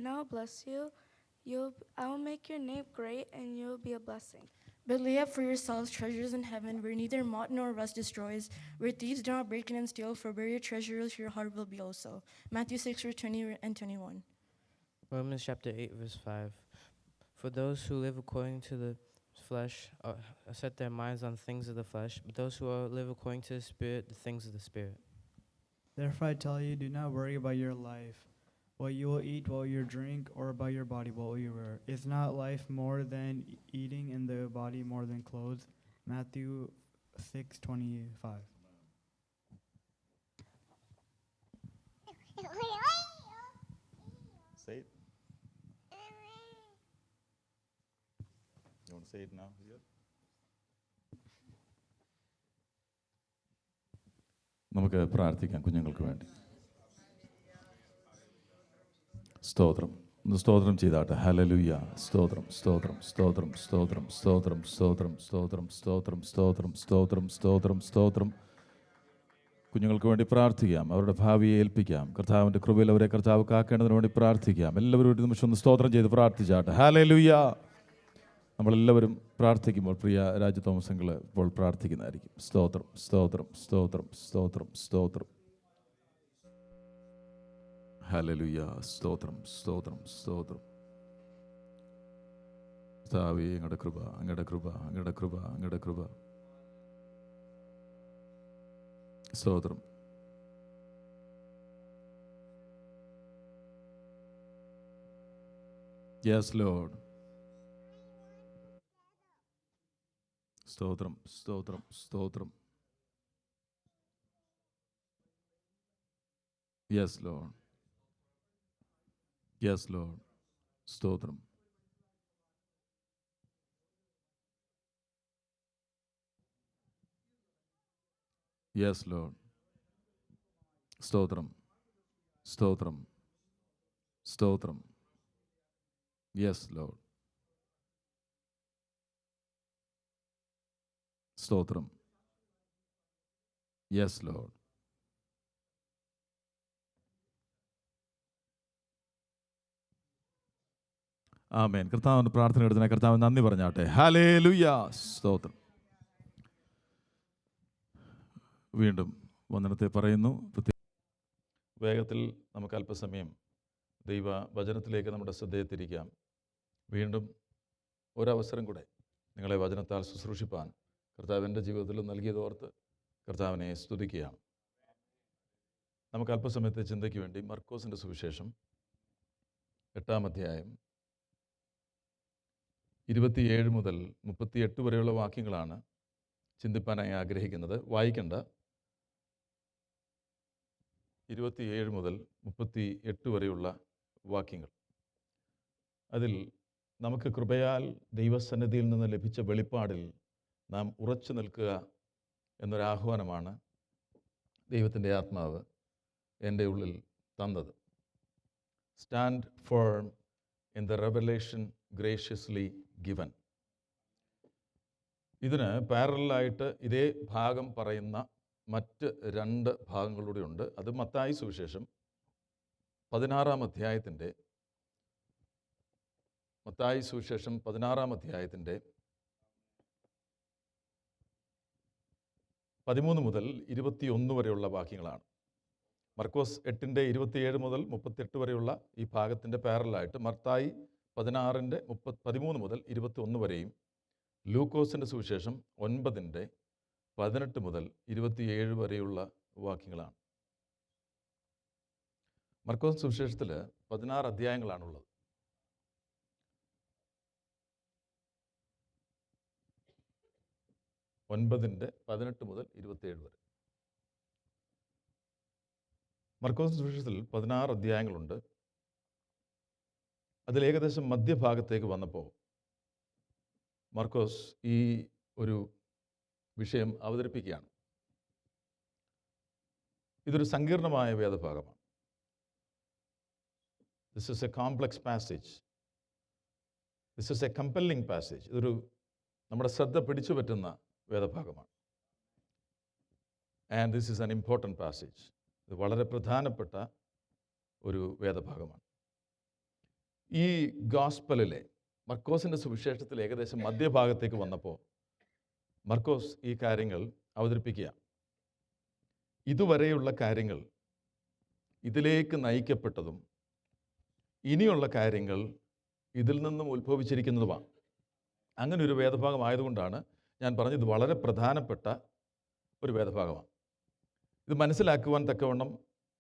I will bless you. I will make your name great, and you will be a blessing. But lay up for yourselves treasures in heaven, where neither moth nor rust destroys, where thieves do not break in and steal, for where your treasure is, your heart will be also. Matthew 6, verse 20 and 21. Romans chapter 8, verse 5. For those who live according to the flesh set their minds on things of the flesh, but those who live according to the Spirit, the things of the Spirit. Therefore I tell you, do not worry about your life, what you will eat, what you drink, or about your body, what will you wear. Is not life more than eating, and the body more than clothes? Matthew 6:25. Say it. You want to say it now? Here? നമുക്ക് പ്രാർത്ഥിക്കാം കുഞ്ഞുങ്ങൾക്ക് വേണ്ടി. സ്തോത്രം. ഒന്ന് സ്തോത്രം ചെയ്താട്ടെ. Hallelujah. സ്തോത്രം സ്തോത്രം സ്തോത്രം സ്തോത്രം സ്തോത്രം സ്തോത്രം സ്തോത്രം സ്തോത്രം സ്തോത്രം സ്തോത്രം സ്തോത്രം സ്തോത്രം. കുഞ്ഞുങ്ങൾക്ക് വേണ്ടി പ്രാർത്ഥിക്കാം, അവരുടെ ഭാവിയെ ഏൽപ്പിക്കാം. കർത്താവിൻ്റെ കൃപയിൽ അവരെ കർത്താവ് കാക്കേണ്ടതിന് വേണ്ടി പ്രാർത്ഥിക്കാം. എല്ലാവരും ഒരു നിമിഷം ഒന്ന് സ്തോത്രം ചെയ്ത് പ്രാർത്ഥിച്ചാട്ടെ. ഹല്ലേലൂയ. നമ്മളെല്ലാവരും പ്രാർത്ഥിക്കുമ്പോൾ പ്രിയ രാജു തോമസ് അങ്കിൾ ഇപ്പോൾ പ്രാർത്ഥിക്കുന്നതായിരിക്കും. സ്തോത്രം സ്തോത്രം സ്തോത്രം സ്തോത്രം സ്തോത്രം. ഹല്ലേലൂയ. സ്തോത്രം സ്തോത്രം സ്തോത്രം. കർത്താവേ, അങ്ങയുടെ കൃപ അങ്ങയുടെ കൃപ അങ്ങയുടെ കൃപ അങ്ങയുടെ കൃപ. സ്തോത്രം. Yes Lord. സ്തോത്രം സ്തോത്രം സ്തോത്രം. Yes Lord. Yes Lord. സ്തോത്രം. Yes Lord. സ്തോത്രം സ്തോത്രം സ്തോത്രം. Yes Lord. സ്തോത്രം. Yes Lord. ആമേൻ. കർത്താവിൻ്റെ പ്രാർത്ഥന എടുത്തതിനെ കർത്താവ് നന്ദി പറഞ്ഞാട്ടെ. ഹല്ലേലൂയ. സ്തോത്രം. വീണ്ടും വന്ദനത്തെ പറയുന്നു. വേഗത്തിൽ നമുക്ക് അല്പസമയം ദൈവ വചനത്തിലേക്ക് നമ്മുടെ ശ്രദ്ധയെ തിരിക്കാം. വീണ്ടും ഒരവസരം കൂടെ നിങ്ങളെ വചനത്താൽ ശുശ്രൂഷിപ്പാൻ കർത്താവ് എൻ്റെ ജീവിതത്തിൽ നൽകിയതോർത്ത് കർത്താവിനെ സ്തുതിക്കുകയാണ്. നമുക്ക് അല്പസമയത്തെ ചിന്തയ്ക്ക് വേണ്ടി മർക്കോസിൻ്റെ സുവിശേഷം 8-ാം അധ്യായം 27 മുതൽ 38 വരെയുള്ള വാക്യങ്ങളാണ് ചിന്തിപ്പാനായി ആഗ്രഹിക്കുന്നത്. വായിക്കേണ്ട 27 മുതൽ 38 വരെയുള്ള വാക്യങ്ങൾ. അതിൽ നമുക്ക് കൃപയാൽ ദൈവസന്നിധിയിൽ നിന്ന് ലഭിച്ച വെളിപ്പാടിൽ നാം ഉറച്ചു നിൽക്കുക എന്നൊരാഹ്വാനമാണ് ദൈവത്തിൻ്റെ ആത്മാവ് എൻ്റെ ഉള്ളിൽ തന്നത്. Stand firm in the revelation graciously given. ഇതിന് പാരലായിട്ട് ഇതേ ഭാഗം പറയുന്ന മറ്റ് 2 ഭാഗങ്ങളൂടെ ഉണ്ട്. അത് മത്തായി സുവിശേഷം 16-ാം അധ്യായത്തിൻ്റെ 13 മുതൽ 21 വരെയുള്ള വാക്യങ്ങളാണ്. മർക്കോസ് 8-ന്റെ 27 മുതൽ 38 വരെയുള്ള ഈ ഭാഗത്തിൻ്റെ പാരലായിട്ട് മത്തായി 16-ന്റെ 13 മുതൽ 21 വരെയും ലൂക്കോസിൻ്റെ സുവിശേഷം 9-ന്റെ 18 മുതൽ 27 വരെയുള്ള വാക്യങ്ങളാണ്. മർക്കോസ് സുവിശേഷത്തിൽ 16 അധ്യായങ്ങളാണുള്ളത്. ഒൻപതിൻ്റെ 18 മുതൽ 27 വരെ. മർക്കോസ് സുവിശേഷത്തിൽ 16 അധ്യായങ്ങളുണ്ട്. അതിൽ ഏകദേശം മധ്യഭാഗത്തേക്ക് വന്നപ്പോൾ മർക്കോസ് ഈ ഒരു വിഷയം അവതരിപ്പിക്കുകയാണ്. ഇതൊരു സങ്കീർണമായ വേദഭാഗമാണ്. This is a complex passage. This is a compelling passage. ഇതൊരു നമ്മുടെ ശ്രദ്ധ പിടിച്ചു പറ്റുന്ന വേദഭാഗമാണ്. And this is an important passage. ഇത് വളരെ പ്രധാനപ്പെട്ട ഒരു വേദഭാഗമാണ്. ഈ ഗോസ്പലിലെ മർക്കോസിൻ്റെ സുവിശേഷത്തിൽ ഏകദേശം മധ്യഭാഗത്തേക്ക് വന്നപ്പോൾ മർക്കോസ് ഈ കാര്യങ്ങൾ അവതരിപ്പിക്കുക. ഇതുവരെയുള്ള കാര്യങ്ങൾ ഇതിലേക്ക് നയിക്കപ്പെട്ടതും ഇനിയുള്ള കാര്യങ്ങൾ ഇതിൽ നിന്നും ഉത്ഭവിച്ചിരിക്കുന്നതുമാണ്. അങ്ങനെ ഒരു വേദഭാഗമായതുകൊണ്ടാണ് ഞാൻ പറഞ്ഞത് ഇത് വളരെ പ്രധാനപ്പെട്ട ഒരു വേദഭാഗമാണ്. ഇത് മനസ്സിലാക്കുവാൻ തക്കവണ്ണം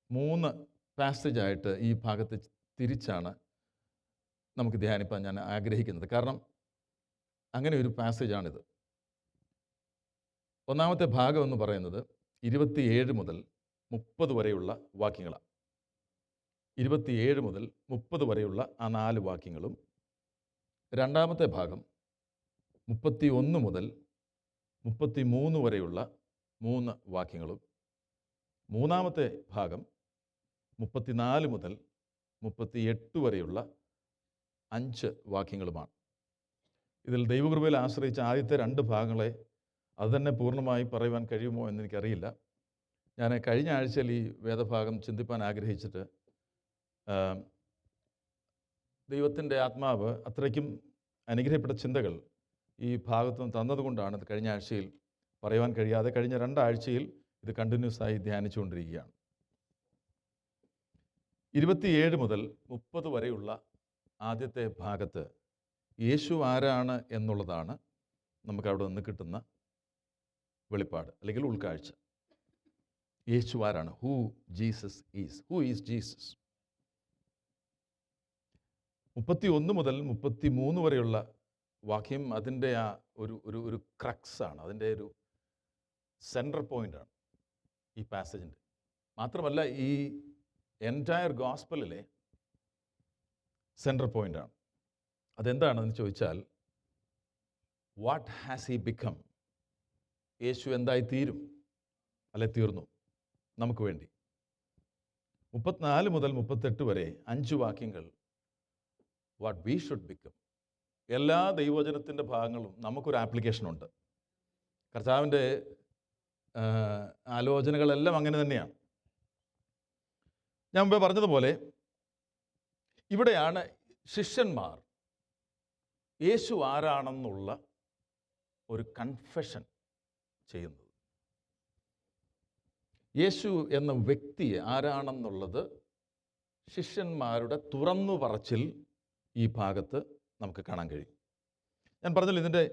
3 പാസേജായിട്ട് ഈ ഭാഗത്ത് തിരിച്ചാണ് നമുക്ക് ധ്യാനിപ്പാൻ ഞാൻ ആഗ്രഹിക്കുന്നത്. കാരണം അങ്ങനെ ഒരു പാസേജാണിത്. ഒന്നാമത്തെ ഭാഗം എന്ന് പറയുന്നത് 27 മുതൽ 30 വരെയുള്ള വാക്യങ്ങളാണ്. 27 മുതൽ 30 വരെയുള്ള ആ 4 വാക്യങ്ങളും, രണ്ടാമത്തെ ഭാഗം 31 മുതൽ 33 വരെയുള്ള 3 വാക്യങ്ങളും, മൂന്നാമത്തെ ഭാഗം 34 മുതൽ 38 വരെയുള്ള 5 വാക്യങ്ങളുമാണ്. ഇതിൽ ദൈവകൃപയിൽ ആശ്രയിച്ച ആദ്യത്തെ 2 ഭാഗങ്ങളെ അത് തന്നെ പൂർണ്ണമായി പറയുവാൻ കഴിയുമോ എന്നെനിക്കറിയില്ല. ഞാൻ കഴിഞ്ഞ ആഴ്ചയിൽ ഈ വേദഭാഗം ചിന്തിപ്പാൻ ആഗ്രഹിച്ചിട്ട് ദൈവത്തിൻ്റെ ആത്മാവ് അത്രയ്ക്കും അനുഗ്രഹപ്പെട്ട ചിന്തകൾ ഈ ഭാഗത്തുനിന്ന് തന്നതുകൊണ്ടാണ് ഇത് കഴിഞ്ഞ ആഴ്ചയിൽ പറയുവാൻ കഴിയാതെ കഴിഞ്ഞ 2 ആഴ്ചയിൽ ഇത് കണ്ടിന്യൂസ് ആയി ധ്യാനിച്ചുകൊണ്ടിരിക്കുകയാണ്. 27 മുതൽ 30 വരെയുള്ള ആദ്യത്തെ ഭാഗത്ത് യേശു ആരാണ് എന്നുള്ളതാണ് നമുക്ക് അവിടെ നിന്ന് കിട്ടുന്ന വെളിപ്പാട് അല്ലെങ്കിൽ ഉൾക്കാഴ്ച. യേശു ആരാണ്? Who Jesus is. Who is Jesus? 31 മുതൽ 33 വരെയുള്ള വാക്യം അതിൻ്റെ ആ ഒരു ക്രക്സാണ്, അതിൻ്റെ ഒരു സെൻട്രൽ പോയിൻ്റാണ് ഈ പാസേജിൻ്റെ. മാത്രമല്ല ഈ എൻറ്റയർ ഗോസ്പലിലെ സെൻട്രൽ പോയിൻ്റാണ്. അതെന്താണെന്ന് ചോദിച്ചാൽ, വാട്ട് ഹാസ് ഹി ബിക്കം? യേശു എന്തായി തീരും അല്ലെ തീർന്നു നമുക്ക് വേണ്ടി. 34 മുതൽ 38 വരെ 5 വാക്യങ്ങൾ വാട്ട് വി ഷുഡ് ബിക്കം. എല്ലാ ദൈവവചനത്തിൻ്റെ ഭാഗങ്ങളും നമുക്കൊരു ആപ്ലിക്കേഷനുണ്ട്. കർത്താവിൻ്റെ ആലോചനകളെല്ലാം അങ്ങനെ തന്നെയാണ്. ഞാൻ മുമ്പേ പറഞ്ഞതുപോലെ ഇവിടെയാണ് ശിഷ്യന്മാർ യേശു ആരാണെന്നുള്ള ഒരു കൺഫെഷൻ ചെയ്യുന്നത്. യേശു എന്ന വ്യക്തി ആരാണെന്നുള്ളത് ശിഷ്യന്മാരുടെ തുറന്നു പറച്ചിൽ ഈ ഭാഗത്ത് നമുക്ക് കാണാൻ കഴിയും. ഞാൻ പറഞ്ഞല്ലോ, ഇതിൻ്റെ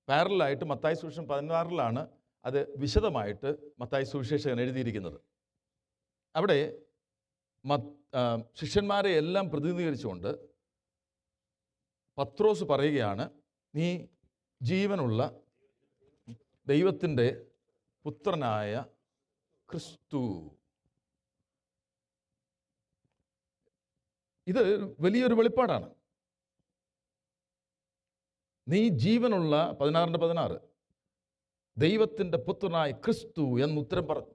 പാരലായിട്ട് മത്തായി സുവിശേഷം 16-ലാണ് അത് വിശദമായിട്ട് മത്തായി സുവിശേഷകൻ എഴുതിയിരിക്കുന്നത്. അവിടെ ശിഷ്യന്മാരെ എല്ലാം പ്രതിനിധീകരിച്ചുകൊണ്ട് പത്രോസ് പറയുകയാണ്, നീ ജീവനുള്ള ദൈവത്തിൻ്റെ പുത്രനായ ക്രിസ്തു. ഇത് വലിയൊരു വെളിപ്പാടാണ്. നീ ജീവനുള്ള 16-16 ദൈവത്തിൻ്റെ പുത്രനായ ക്രിസ്തു എന്ന് ഉത്തരം പറഞ്ഞു.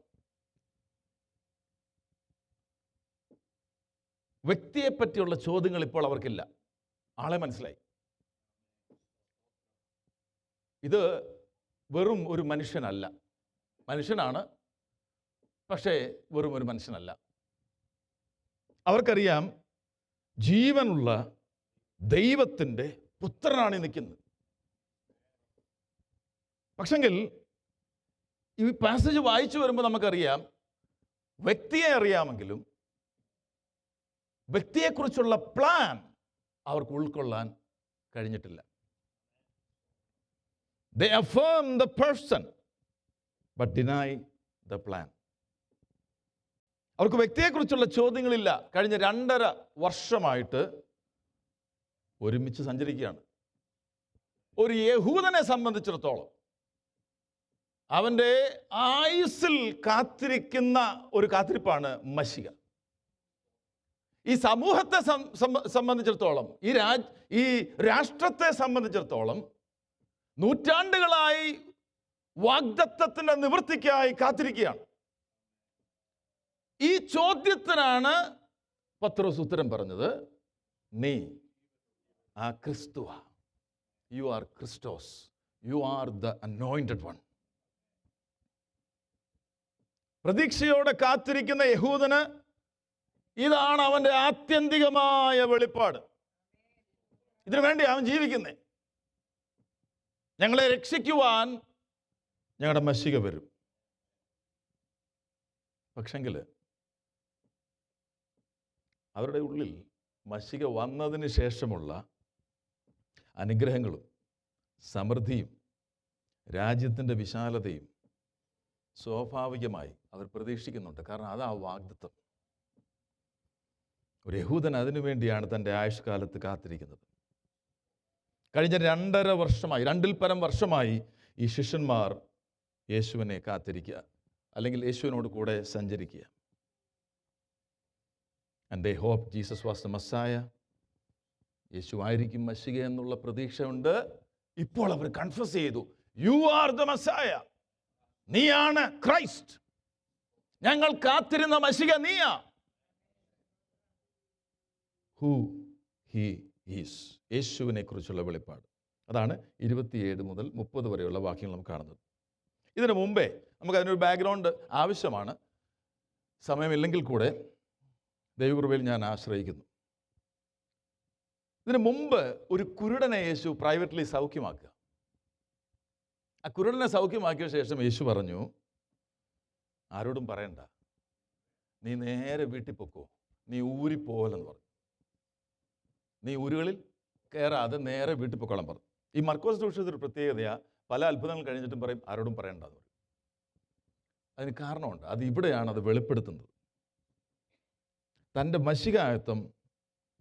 വ്യക്തിയെപ്പറ്റിയുള്ള ചോദ്യങ്ങൾ ഇപ്പോൾ അവർക്കില്ല. ആളെ മനസ്സിലായി. ഇത് വെറും ഒരു മനുഷ്യനല്ല. മനുഷ്യനാണ്, പക്ഷേ വെറും ഒരു മനുഷ്യനല്ല. അവർക്കറിയാം ജീവനുള്ള ദൈവത്തിൻ്റെ പുത്രനാണ് ഈ നിൽക്കുന്നത്. പക്ഷെങ്കിൽ ഈ പാസേജ് വായിച്ചു വരുമ്പോൾ നമുക്കറിയാം, വ്യക്തിയെ അറിയാമെങ്കിലും വ്യക്തിയെക്കുറിച്ചുള്ള പ്ലാൻ അവർക്ക് ഉൾക്കൊള്ളാൻ കഴിഞ്ഞിട്ടില്ല. They affirm the person but deny the plan. അവർക്ക് വ്യക്തിയെക്കുറിച്ചുള്ള ചോദ്യങ്ങളില്ല. കഴിഞ്ഞ 2.5 വർഷമായിട്ട് ഒരുമിച്ച് സഞ്ചരിക്കുകയാണ്. ഒരു യഹൂദനെ സംബന്ധിച്ചിടത്തോളം അവൻ്റെ ആയുസ്സിൽ കാത്തിരിക്കുന്ന ഒരു കാത്തിരിപ്പാണ് മശിഹ. ഈ സമൂഹത്തെ സംബന്ധിച്ചിടത്തോളം, ഈ രാഷ്ട്രത്തെ സംബന്ധിച്ചിടത്തോളം നൂറ്റാണ്ടുകളായി വാഗ്ദത്തത്തിൻ്റെ നിവൃത്തിക്കായി കാത്തിരിക്കുകയാണ്. ഈ ചോദ്യത്തിനാണ് പത്രോസ് ഉത്തരം പറഞ്ഞത്, നീ ആ ക്രിസ്തുവ, you are Christos, you are the anointed one. പ്രതീക്ഷയോടെ കാത്തിരിക്കുന്ന യഹൂദന് ഇതാണ് അവൻ്റെ ആത്യന്തികമായ വെളിപ്പാട്. ഇതിനു വേണ്ടി അവൻ ജീവിക്കുന്നേ. ഞങ്ങളെ രക്ഷിക്കുവാൻ ഞങ്ങളുടെ മശിഹ വരും. പക്ഷെങ്കിൽ അവരുടെ ഉള്ളിൽ മശിഹ വന്നതിന് ശേഷമുള്ള അനുഗ്രഹങ്ങളും സമൃദ്ധിയും രാജ്യത്തിൻ്റെ വിശാലതയും സ്വാഭാവികമായി അവർ പ്രതീക്ഷിക്കുന്നുണ്ട്. കാരണം അതാ വാഗ്ദത്തം. ഒരു യഹൂദൻ അതിനു വേണ്ടിയാണ് തൻ്റെ ആയുഷ്കാലത്ത് കാത്തിരിക്കുന്നത്. കഴിഞ്ഞ 2.5 വർഷമായി, 2-ൽ പരം വർഷമായി ഈ ശിഷ്യന്മാർ യേശുവിനെ കാത്തിരിക്കുക, അല്ലെങ്കിൽ യേശുവിനോട് കൂടെ സഞ്ചരിക്കുക. And they hope Jesus was the Messiah. യേശു ആയിരിക്കും മശിഹ എന്നുള്ള പ്രതീക്ഷയുണ്ട്. ഇപ്പോൾ അവർ കൺഫസ് ചെയ്തു, യു ആർ ദ മസ്സായ, നീയാണ് ക്രൈസ്റ്റ്, ഞങ്ങൾ കാത്തിരുന്ന മശിഹ നീയാ. ഹൂ ഹി ഈസ്, യേശുവിനെ കുറിച്ചുള്ള വെളിപ്പാട്. അതാണ് 27 മുതൽ 30 വരെയുള്ള വാക്യങ്ങൾ നമുക്ക് കാണുന്നത്. ഇതിനു മുമ്പേ നമുക്ക് അതിനൊരു ബാക്ക്ഗ്രൗണ്ട് ആവശ്യമാണ്. സമയമില്ലെങ്കിൽ കൂടെ ദൈവകൃപയിൽ ഞാൻ ആശ്രയിക്കുന്നു. ഇതിനു മുമ്പ് ഒരു കുരുടനെ യേശു പ്രൈവറ്റ്ലി സൗഖ്യമാക്കുക. ആ കുരുടനെ സൗഖ്യമാക്കിയ ശേഷം യേശു പറഞ്ഞു, ആരോടും പറയണ്ട, നീ നേരെ വീട്ടിൽ പൊക്കോ, നീ ഊരിപ്പോലെന്ന് പറഞ്ഞു. നീ ഊരുകളിൽ കയറാതെ നേരെ വീട്ടിൽ പൊക്കോളം പറഞ്ഞു. ഈ മർക്കോസ് സുവിശേഷത്തിൽ ഒരു പ്രത്യേകതയാണ്, പല അത്ഭുതങ്ങൾ കഴിഞ്ഞിട്ടും പറയും ആരോടും പറയണ്ട എന്ന് പറയും. അതിന് കാരണമുണ്ട്. അത് ഇവിടെയാണ് അത് വെളിപ്പെടുത്തുന്നത്. തൻ്റെ മശിഹായത്വം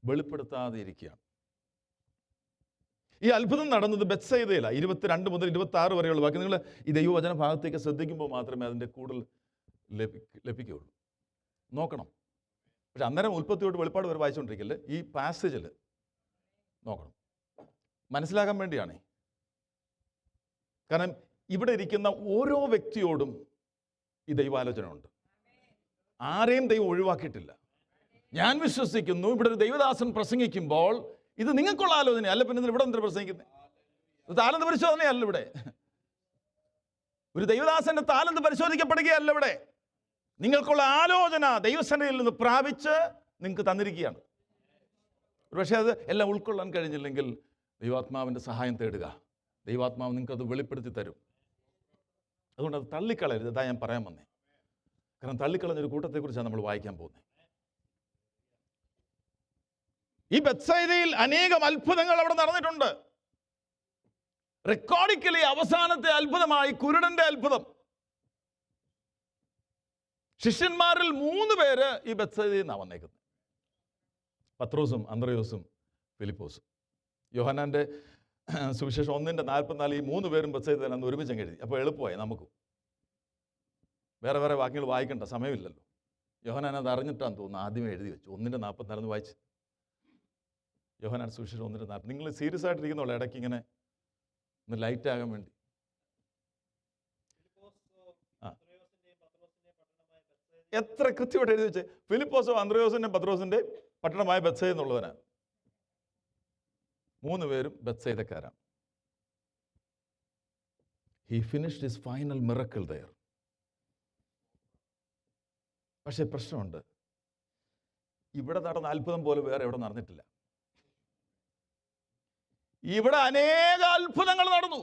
വെളിപ്പെടുത്താതെ ഇരിക്കുകയാണ്. ഈ അത്ഭുതം നടന്നത് ബെത്സയിദയിലാണ്. 22 മുതൽ 26 വരെയുള്ള വാക്യം. നിങ്ങൾ ഈ ദൈവവചന ഭാഗത്തേക്ക് ശ്രദ്ധിക്കുമ്പോൾ മാത്രമേ അതിൻ്റെ കൂടുതൽ ലഭിക്കുകയുള്ളൂ. നോക്കണം. പക്ഷെ അന്നേരം ഉൽപ്പത്തിയോട് വെളിപ്പാട് വരെ വായിച്ചുകൊണ്ടിരിക്കില്ല. ഈ പാസേജിൽ നോക്കണം, മനസ്സിലാക്കാൻ വേണ്ടിയാണ്. കാരണം ഇവിടെ ഇരിക്കുന്ന ഓരോ വ്യക്തിയോടും ഈ ദൈവാലോചന ഉണ്ട്. ആരെയും ദൈവം ഒഴിവാക്കിയിട്ടില്ല. ഞാൻ വിശ്വസിക്കുന്നു ഇവിടെ ഒരു ദൈവദാസൻ പ്രസംഗിക്കുമ്പോൾ ഇത് നിങ്ങൾക്കുള്ള ആലോചന അല്ല. പിന്നെ ഇവിടെ എന്തിനാ പ്രസംഗിക്കുന്നത്? താലന്ത് പരിശോധനയല്ല ഇവിടെ. ഒരു ദൈവദാസന്റെ താലന്ത് പരിശോധിക്കപ്പെടുകയല്ല ഇവിടെ. നിങ്ങൾക്കുള്ള ആലോചന ദൈവസന്നിധിയിൽ നിന്ന് പ്രാപിച്ച് നിങ്ങൾക്ക് തന്നിരിക്കുകയാണ്. പക്ഷേ അത് എല്ലാം ഉൾക്കൊള്ളാൻ കഴിഞ്ഞില്ലെങ്കിൽ ദൈവാത്മാവിൻ്റെ സഹായം തേടുക. ദൈവാത്മാവ് നിങ്ങൾക്കത് വെളിപ്പെടുത്തി തരും. അതുകൊണ്ട് അത് തള്ളിക്കളയരുത്. ഇതാ ഞാൻ പറയാൻ വന്നേ. കാരണം തള്ളിക്കളഞ്ഞൊരു കൂട്ടത്തെക്കുറിച്ചാണ് നമ്മൾ വായിക്കാൻ പോകുന്നത്. ഈ ബെത്സയിദയിൽ അനേകം അത്ഭുതങ്ങൾ അവിടെ നടന്നിട്ടുണ്ട്. റെക്കോർഡിക്കലി അവസാനത്തെ അത്ഭുതമായി കുരുടന്റെ അത്ഭുതം. ശിഷ്യന്മാരിൽ 3 പേര് ഈ ബെത്സയിദയിൽ നിന്നാണ് വന്നേക്കുന്നത്. പത്രോസും അന്ത്രയോസും ഫിലിപ്പോസും. യോഹന്നാൻ്റെ സുവിശേഷം 1:44 ഈ 3 പേരും ബെത്സയിദയിൽ അന്ന് ഒരുമിച്ച് എഴുതി. അപ്പോൾ എളുപ്പമായി നമുക്കും. വേറെ വേറെ വാക്യങ്ങൾ വായിക്കണ്ട, സമയമില്ലല്ലോ. യോഹന്നാൻ അത് അറിഞ്ഞിട്ടാന്ന് തോന്നുന്നു ആദ്യമേ എഴുതി വെച്ചു. 1:44 വായിച്ച്. യോഹന്നാൻ സുവിശേഷം 1:40. നിങ്ങൾ സീരിയസ് ആയിട്ടിരിക്കുന്നുള്ള ഇടയ്ക്ക് ഇങ്ങനെ ഒന്ന് ലൈറ്റ് ആകാൻ വേണ്ടി. എത്ര കൃത്യമായിട്ട് എഴുതി വെച്ചേ. ഫിലിപ്പോസും അന്ത്രയോസിൻ്റെയും പത്രോസിൻ്റെയും പട്ടണമായ ബത്സയിദ എന്നുള്ളവനാണ്. 3 പേരും ബത്സയിദക്കാരാണ്. He finished his final miracle there. പക്ഷേ പ്രശ്നമുണ്ട്, ഇവിടെ നടന്ന അത്ഭുതം പോലെ വേറെ എവിടെ നടന്നിട്ടില്ല. ഇവിടെ അനേക അത്ഭുതങ്ങൾ നടന്നു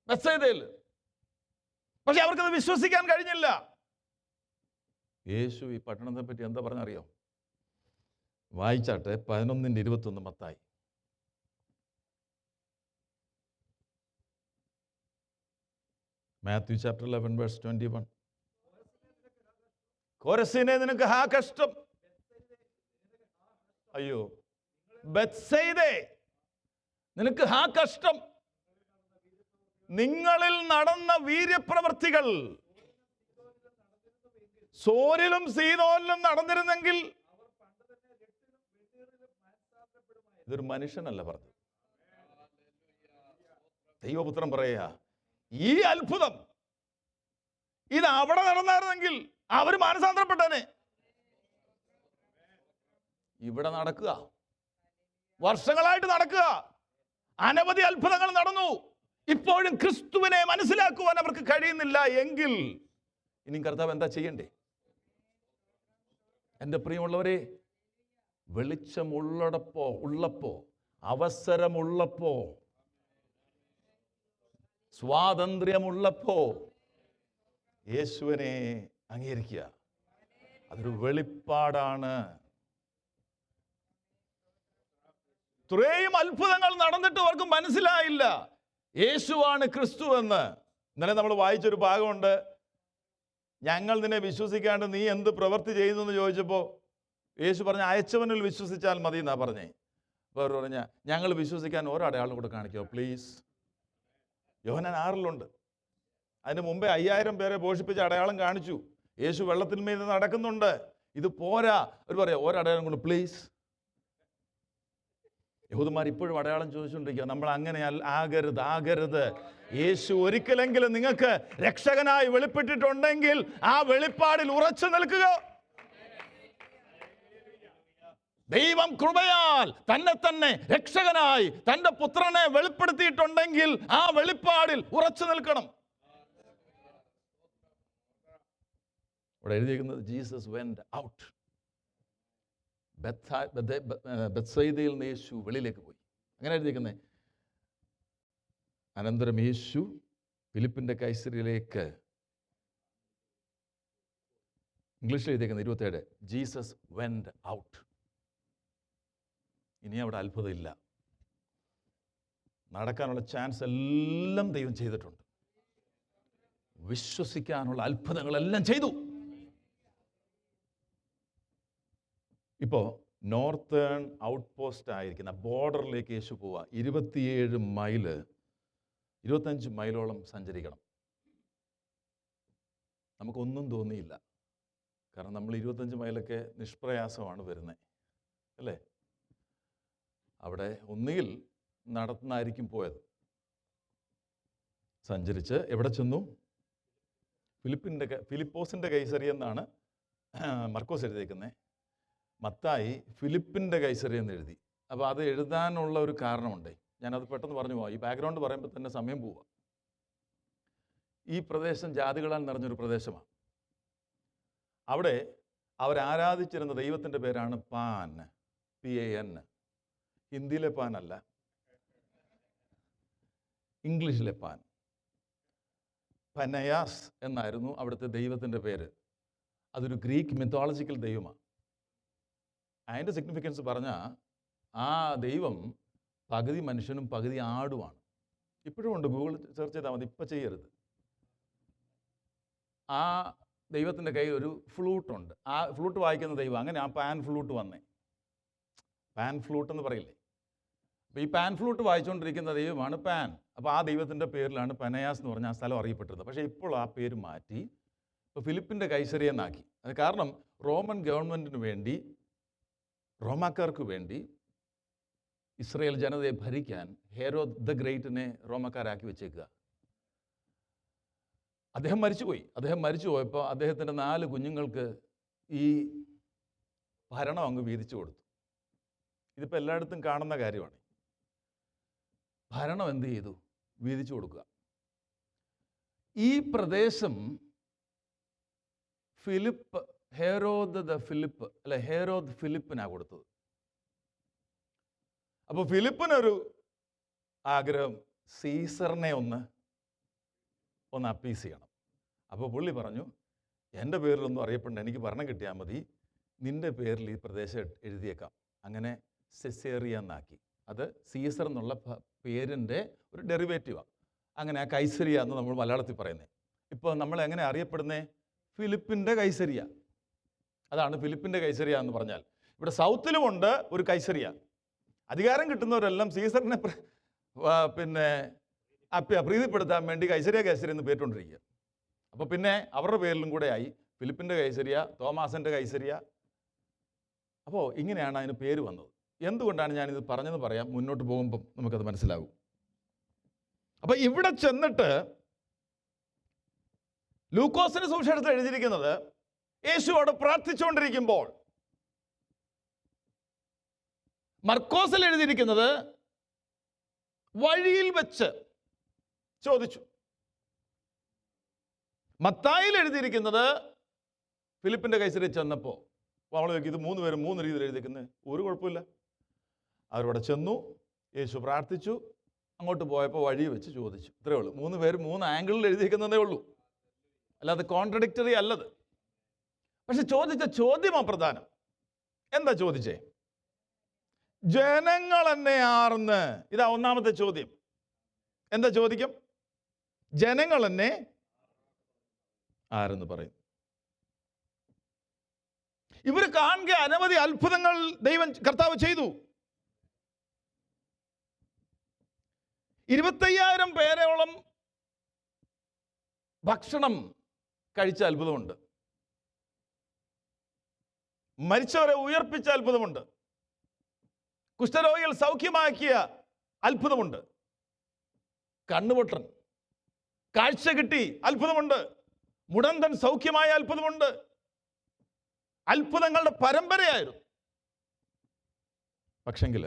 ബത്സയിദയിൽ, പക്ഷെ അവർക്കത് വിശ്വസിക്കാൻ കഴിഞ്ഞില്ല. യേശു ഈ പട്ടണത്തെ പറ്റി എന്താ പറഞ്ഞറിയോ? വായിച്ചാട്ടെ, 11:21 മത്തായി. Matthew chapter 11 verse 21. കോരസീനെ നിനക്ക് ഹാ കഷ്ടം. അയ്യോ, ബത്സയിദേ നിനക്ക് ഹാ കഷ്ടം. നിങ്ങളിൽ നടന്ന വീര്യപ്രവർത്തികൾ സോരിലും സീദോനിലും നടന്നിരുന്നെങ്കിൽ. ഇതൊരു മനുഷ്യനല്ല പറഞ്ഞത്, ദൈവപുത്രൻ പറയുക, ഈ അത്ഭുതം ഇത് അവിടെ നടന്നായിരുന്നെങ്കിൽ അവർ മാനസാന്തരപ്പെട്ടനെ. ഇവിടെ നടക്കുക, വർഷങ്ങളായിട്ട് നടക്കുക, അനവധി അത്ഭുതങ്ങൾ നടന്നു. ഇപ്പോഴും ക്രിസ്തുവിനെ മനസ്സിലാക്കുവാൻ അവർക്ക് കഴിയുന്നില്ല എങ്കിൽ ഇനി കർത്താവ് എന്താ ചെയ്യണ്ടേ? എൻ്റെ പ്രിയമുള്ളവരെ, ഉള്ളപ്പോ അവസരമുള്ളപ്പോ സ്വാതന്ത്ര്യമുള്ളപ്പോ യേശുവിനെ അംഗീകരിക്കുക. അതൊരു വെളിപ്പാടാണ്. ഇത്രയും അത്ഭുതങ്ങൾ നടന്നിട്ട് അവർക്ക് മനസ്സിലായില്ല യേശുവാണ് ക്രിസ്തു എന്ന്. ഇന്നലെ നമ്മൾ വായിച്ചൊരു ഭാഗമുണ്ട്, ഞങ്ങൾ നിന്നെ വിശ്വസിക്കാണ്ട് നീ എന്ത് പ്രവൃത്തി ചെയ്യുന്നു എന്ന് ചോദിച്ചപ്പോൾ യേശു പറഞ്ഞ അയച്ചവനിൽ വിശ്വസിച്ചാൽ മതി എന്നാ പറഞ്ഞേ. വേറെ പറഞ്ഞ ഞങ്ങൾ വിശ്വസിക്കാൻ ഒരടയാളം കൂടെ കാണിക്കോ പ്ലീസ്. യോഹന്നാൻ 6 അതിന് മുമ്പേ 5000 പേരെ പോഷിപ്പിച്ച് അടയാളം കാണിച്ചു. യേശു വെള്ളത്തിന്മേൽ നടക്കുന്നുണ്ട്. ഇത് പോരാ, അവർ പറയാം ഒരടയാളം കൊണ്ട് പ്ലീസ്. യഹൂദന്മാർ ഇപ്പോഴും അടയാളം ചോദിച്ചുകൊണ്ടിരിക്കുക. നമ്മൾ അങ്ങനെ ആകരുത്. യേശു ഒരിക്കലെങ്കിലും നിങ്ങൾക്ക് രക്ഷകനായി വെളിപ്പെട്ടിട്ടുണ്ടെങ്കിൽ ആ വെളിപ്പാടിൽ ഉറച്ചു നിൽക്കുക. ദൈവം കൃപയാൽ തന്നെ രക്ഷകനായി തൻ്റെ പുത്രനെ വെളിപ്പെടുത്തിയിട്ടുണ്ടെങ്കിൽ ആ വെളിപ്പാടിൽ ഉറച്ചു നിൽക്കണം. ഇവിടെ എഴുതിയിരിക്കുന്നത് ജീസസ് വെന്റ് ഔട്ട്. ബത്സയിദയിൽ നിന്ന് യേശു വെളിയിലേക്ക് പോയി, അങ്ങനെ എഴുതിയിരിക്കുന്നത്. അനന്തരം യേശു ഫിലിപ്പിൻ്റെ കൈസരിയിലേക്ക്, ഇംഗ്ലീഷിൽ എഴുതിയിരിക്കുന്നത് 27, ജീസസ് വെന്റ് ഔട്ട്. ഇനി അവിടെ അത്ഭുതമില്ല. നടക്കാനുള്ള ചാൻസ് എല്ലാം ദൈവം ചെയ്തിട്ടുണ്ട്. വിശ്വസിക്കാനുള്ള അത്ഭുതങ്ങളെല്ലാം ചെയ്തു. ഇപ്പോൾ നോർത്തേൺ ഔട്ട് പോസ്റ്റ് ആയിരിക്കുന്ന ബോർഡറിലേക്ക് യേശു പോവുക. 27 മൈല് 25 മൈലോളം സഞ്ചരിക്കണം. നമുക്കൊന്നും തോന്നിയില്ല, കാരണം നമ്മൾ 25 മൈലൊക്കെ നിഷ്പ്രയാസമാണ് വരുന്നത് അല്ലേ. അവിടെ ഒന്നുകിൽ നടത്തുന്നതായിരിക്കും പോയത്. സഞ്ചരിച്ച് എവിടെ ചെന്നു? ഫിലിപ്പോസിൻ്റെ കൈസരി എന്നാണ് മർക്കോസ് എഴുതിയിരിക്കുന്നത്. മത്തായി ഫിലിപ്പിൻ്റെ കൈസരി എന്ന് എഴുതി. അപ്പോൾ അത് എഴുതാനുള്ള ഒരു കാരണമുണ്ട്. ഞാനത് പെട്ടെന്ന് പറഞ്ഞു പോവാം. ഈ ബാക്ക്ഗ്രൗണ്ട് പറയുമ്പോൾ തന്നെ സമയം പോവുക. ഈ പ്രദേശം ജാതികളാൽ നിറഞ്ഞൊരു പ്രദേശമാണ്. അവിടെ അവരാരാധിച്ചിരുന്ന ദൈവത്തിൻ്റെ പേരാണ് പാൻ, PAN. ഹിന്ദിയിലെ പാൻ അല്ല, ഇംഗ്ലീഷിലെ പാൻ. പനയാസ് എന്നായിരുന്നു അവിടുത്തെ ദൈവത്തിൻ്റെ പേര്. അതൊരു ഗ്രീക്ക് മിത്തോളജിക്കൽ ദൈവമാണ്. അതിൻ്റെ സിഗ്നിഫിക്കൻസ് പറഞ്ഞാൽ ആ ദൈവം പകുതി മനുഷ്യനും പകുതി ആടുമാണ്. ഇപ്പോഴും ഉണ്ട്, ഗൂഗിൾ സെർച്ച് ചെയ്താൽ മതി, ഇപ്പം ചെയ്യരുത്. ആ ദൈവത്തിൻ്റെ കയ്യിൽ ഒരു ഫ്ലൂട്ടുണ്ട്. ആ ഫ്ലൂട്ട് വായിക്കുന്ന ദൈവം, അങ്ങനെ ആ പാൻ ഫ്ലൂട്ട് വന്നേ. പാൻ ഫ്ലൂട്ട് എന്ന് പറയില്ലേ. അപ്പോൾ ഈ പാൻ ഫ്ലൂട്ട് വായിച്ചുകൊണ്ടിരിക്കുന്ന ദൈവമാണ് പാൻ. അപ്പോൾ ആ ദൈവത്തിൻ്റെ പേരിലാണ് പനയാസ് എന്ന് പറഞ്ഞ ആ സ്ഥലം അറിയപ്പെട്ടിരുന്നത്. പക്ഷേ ഇപ്പോൾ ആ പേര് മാറ്റി ഇപ്പോൾ ഫിലിപ്പിൻ്റെ കൈസരി എന്നാക്കി. അത് കാരണം റോമൻ ഗവൺമെൻറ്റിന് വേണ്ടി, റോമാക്കാർക്ക് വേണ്ടി ഇസ്രയേൽ ജനതയെ ഭരിക്കാൻ ഹെരോദ് ദ ഗ്രേറ്റിനെ റോമക്കാരാക്കി വെച്ചേക്കുക. അദ്ദേഹം മരിച്ചു പോയപ്പോൾ അദ്ദേഹത്തിൻ്റെ 4 കുഞ്ഞുങ്ങൾക്ക് ഈ ഭരണം അങ്ങ് വീതിച്ചു കൊടുത്തു. ഇതിപ്പോൾ എല്ലായിടത്തും കാണുന്ന കാര്യമാണ്. ഭരണം എന്ത് ചെയ്തു? വീതിച്ചു കൊടുക്കുക. ഈ പ്രദേശം ഹേരോദ് ഫിലിപ്പിനാണ് കൊടുത്തത്. അപ്പോൾ ഫിലിപ്പിനൊരു ആഗ്രഹം, സീസറിനെ ഒന്ന് അപ്പീസ് ചെയ്യണം. അപ്പോൾ പുള്ളി പറഞ്ഞു, എൻ്റെ പേരിലൊന്നും അറിയപ്പെടേണ്ട, എനിക്ക് ഭരണം കിട്ടിയാൽ മതി, നിൻ്റെ പേരിൽ ഈ പ്രദേശം എഴുതിയേക്കാം. അങ്ങനെ സെസേറിയ എന്നാക്കി. അത് സീസർ എന്നുള്ള പേരിൻ്റെ ഒരു ഡെറിവേറ്റീവാണ്. അങ്ങനെ ആ കൈസരിയ എന്ന് നമ്മൾ മലയാളത്തിൽ പറയുന്നത്. ഇപ്പോൾ നമ്മൾ എങ്ങനെ അറിയപ്പെടുന്നത്? ഫിലിപ്പിൻ്റെ കൈസരിയ. അതാണ് ഫിലിപ്പിൻ്റെ കൈസരിയ എന്ന് പറഞ്ഞാൽ. ഇവിടെ സൗത്തിലുമുണ്ട് ഒരു കൈസരിയ. അധികാരം കിട്ടുന്നവരെല്ലാം സീസറിനെ പ്രീതിപ്പെടുത്താൻ വേണ്ടി കൈസരിയ എന്ന് പേരിട്ടുകൊണ്ടിരിക്കുക. അപ്പോൾ പിന്നെ അവരുടെ പേരിലും കൂടെ ആയി ഫിലിപ്പിൻ്റെ കൈസരിയ, തോമാസിൻ്റെ കൈസരിയ. അപ്പോൾ ഇങ്ങനെയാണ് അതിന് പേര് വന്നത്. എന്തുകൊണ്ടാണ് ഞാനിത് പറഞ്ഞതെന്ന് പറയാം, മുന്നോട്ട് പോകുമ്പം നമുക്കത് മനസ്സിലാവും. അപ്പോൾ ഇവിടെ ചെന്നിട്ട് ലൂക്കോസിന്റെ സുവിശേഷത്തിൽ എഴുതിയിരിക്കുന്നത്, യേശു അവിടെ പ്രാർത്ഥിച്ചുകൊണ്ടിരിക്കുമ്പോൾ. മർക്കോസിൽ എഴുതിയിരിക്കുന്നത് വഴിയിൽ വെച്ച് ചോദിച്ചു. മത്തായിൽ എഴുതിയിരിക്കുന്നത് ഫിലിപ്പിൻ്റെ കൈസരിയ ചെന്നപ്പോൾ. അവൾ ഇത് 3 പേരും 3 രീതിയിൽ എഴുതിയിരിക്കുന്നത്. ഒരു കുഴപ്പമില്ല. അവരവിടെ ചെന്നു, യേശു പ്രാർത്ഥിച്ചു, അങ്ങോട്ട് പോയപ്പോൾ വഴി വെച്ച് ചോദിച്ചു. ഇത്രയേ ഉള്ളൂ. 3 പേര് 3 ആംഗിളിൽ എഴുതിയിരിക്കുന്നതേ ഉള്ളൂ, അല്ലാതെ കോൺട്രഡിക്ടറി അല്ലത്. പക്ഷെ ചോദിച്ച ചോദ്യമാണ് പ്രധാനം. എന്താ ചോദിച്ചേ? ജനങ്ങൾ എന്നെ ആർന്ന്. ഇതാ ഒന്നാമത്തെ ചോദ്യം. എന്താ ചോദിക്കും? ജനങ്ങൾ എന്നെ ആരെന്ന് പറയും. ഇവർ കാണുക അനവധി അത്ഭുതങ്ങൾ കർത്താവ് ചെയ്തു. 25,000 പേരോളം ഭക്ഷണം കഴിച്ച അത്ഭുതമുണ്ട്. മരിച്ചവരെ ഉയർപ്പിച്ച അത്ഭുതമുണ്ട്. കുഷ്ഠരോഗികൾ സൗഖ്യമാക്കിയ അത്ഭുതമുണ്ട്. കണ്ണുപൊട്ടൻ കാഴ്ച കിട്ടി അത്ഭുതമുണ്ട്. മുടന്തൻ സൗഖ്യമായ അത്ഭുതമുണ്ട്. അത്ഭുതങ്ങളുടെ പരമ്പരയായിരുന്നു. പക്ഷെങ്കിൽ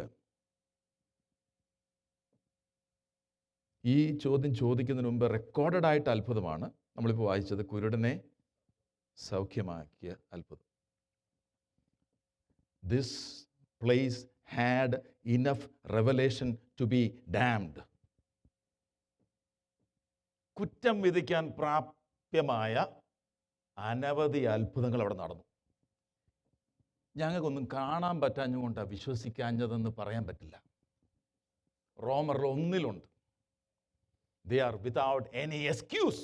ഈ ചോദ്യം ചോദിക്കുന്നതിന് മുമ്പ് റെക്കോർഡഡ് ആയിട്ട് അത്ഭുതമാണ് നമ്മളിപ്പോൾ വായിച്ചത്. കുരുടനെ സൗഖ്യമാക്കിയ അത്ഭുതം. This place had enough revelation to be damned. കുറ്റം വിധിക്കാൻ പ്രാപ്യമായ അനവധി അത്ഭുതങ്ങൾ അവിടെ നടന്നു. ഞങ്ങൾക്കൊന്നും കാണാൻ പറ്റാഞ്ഞുകൊണ്ടാണ് വിശ്വസിക്കാഞ്ഞതെന്ന് പറയാൻ പറ്റില്ല. റോമർ 1 They are without any excuse.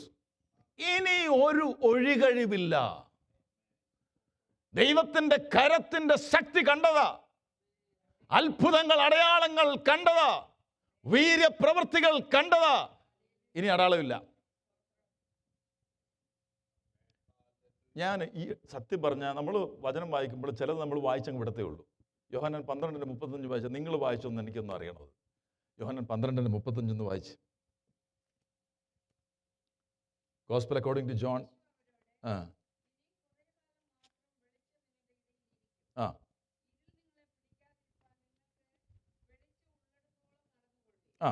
ഇനി ഒരു ഒഴികഴിവില്ല. ദൈവത്തിൻ്റെ കരത്തിൻ്റെ ശക്തി കണ്ടതാ, അത്ഭുതങ്ങൾ അടയാളങ്ങൾ കണ്ടതാ, വീര്യപ്രവൃത്തികൾ കണ്ടതാ. ഇനി അടയാളമില്ല. ഞാൻ ഈ സത്യം പറഞ്ഞാൽ നമ്മൾ വചനം വായിക്കുമ്പോൾ ചിലത് നമ്മൾ വായിച്ചങ്ങ് വിടത്തേ ഉള്ളൂ. യോഹന്നാൻ 12:35 വായിച്ച നിങ്ങൾ വായിച്ചൊന്ന് എനിക്കൊന്നും അറിയണത്. യോഹന്നാൻ 12:35 വായിച്ച്. Gospel according to John. ആ ആ ആ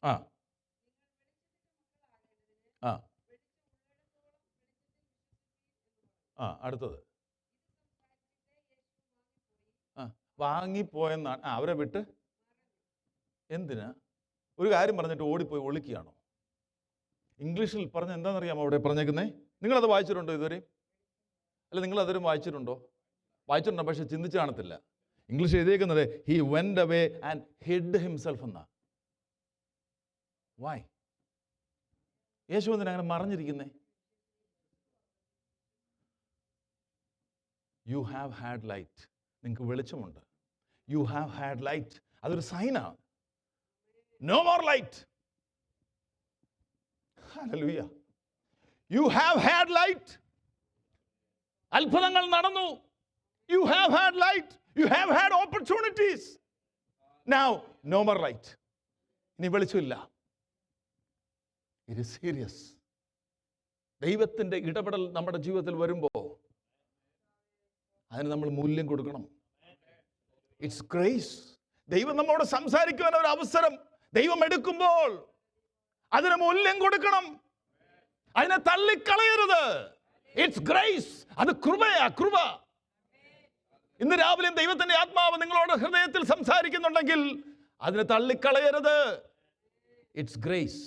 ആ ആ ആ അടുത്തത് വാങ്ങിപ്പോയെന്നാണ്. അവരെ വിട്ട് എന്തിനാ? ഒരു കാര്യം പറഞ്ഞിട്ട് ഓടിപ്പോയി ഒളിക്കുകയാണോ? ഇംഗ്ലീഷിൽ പറഞ്ഞ എന്താണെന്നറിയാമോ അവിടെ പറഞ്ഞേക്കുന്നേ? നിങ്ങളത് വായിച്ചിട്ടുണ്ടോ ഇതുവരെ? അല്ല, നിങ്ങളതൊരു വായിച്ചിട്ടുണ്ടോ? വായിച്ചിട്ടുണ്ടോ? പക്ഷെ ചിന്തിച്ച് കാണത്തില്ല. ഇംഗ്ലീഷ് എഴുതിയേക്കുന്നത് he went away and hid himself എന്നാ. വൈ? യേശു എന്തിനാ അങ്ങനെ മറഞ്ഞിരിക്കുന്നേ? You have had light. നിങ്ങൾക്ക് വെളിച്ചമുണ്ട്. You have had light. അതൊരു സൈനാണ്. No more light. Hallelujah. You have had light. അത്ഭുതങ്ങൾ നടന്നു. You have had light. You have had opportunities. Now, no more light. ഇനി വെളിച്ചമില്ല. It is serious. ദൈവത്തിൻ്റെ ഇടപെടൽ നമ്മുടെ ജീവിതത്തിൽ വരുമ്പോൾ അതിന് നമ്മൾ മൂല്യം കൊടുക്കണം. It's grace. ദൈവം നമ്മോട് സംസാരിക്കുവാൻ ഒരു അവസരം ദൈവം എടുക്കുമ്പോൾ അതിന് മൂല്യം കൊടുക്കണം. അതിനെ തള്ളിക്കളയരുത്. It's grace. അത് കൃപയാ, കൃപ. ഇന്ന് രാവിലെ ദൈവത്തിന്റെ ആത്മാവ് നിങ്ങളോട് ഹൃദയത്തിൽ സംസാരിക്കുന്നുണ്ടെങ്കിൽ അതിനെ തള്ളിക്കളയരുത്. It's grace.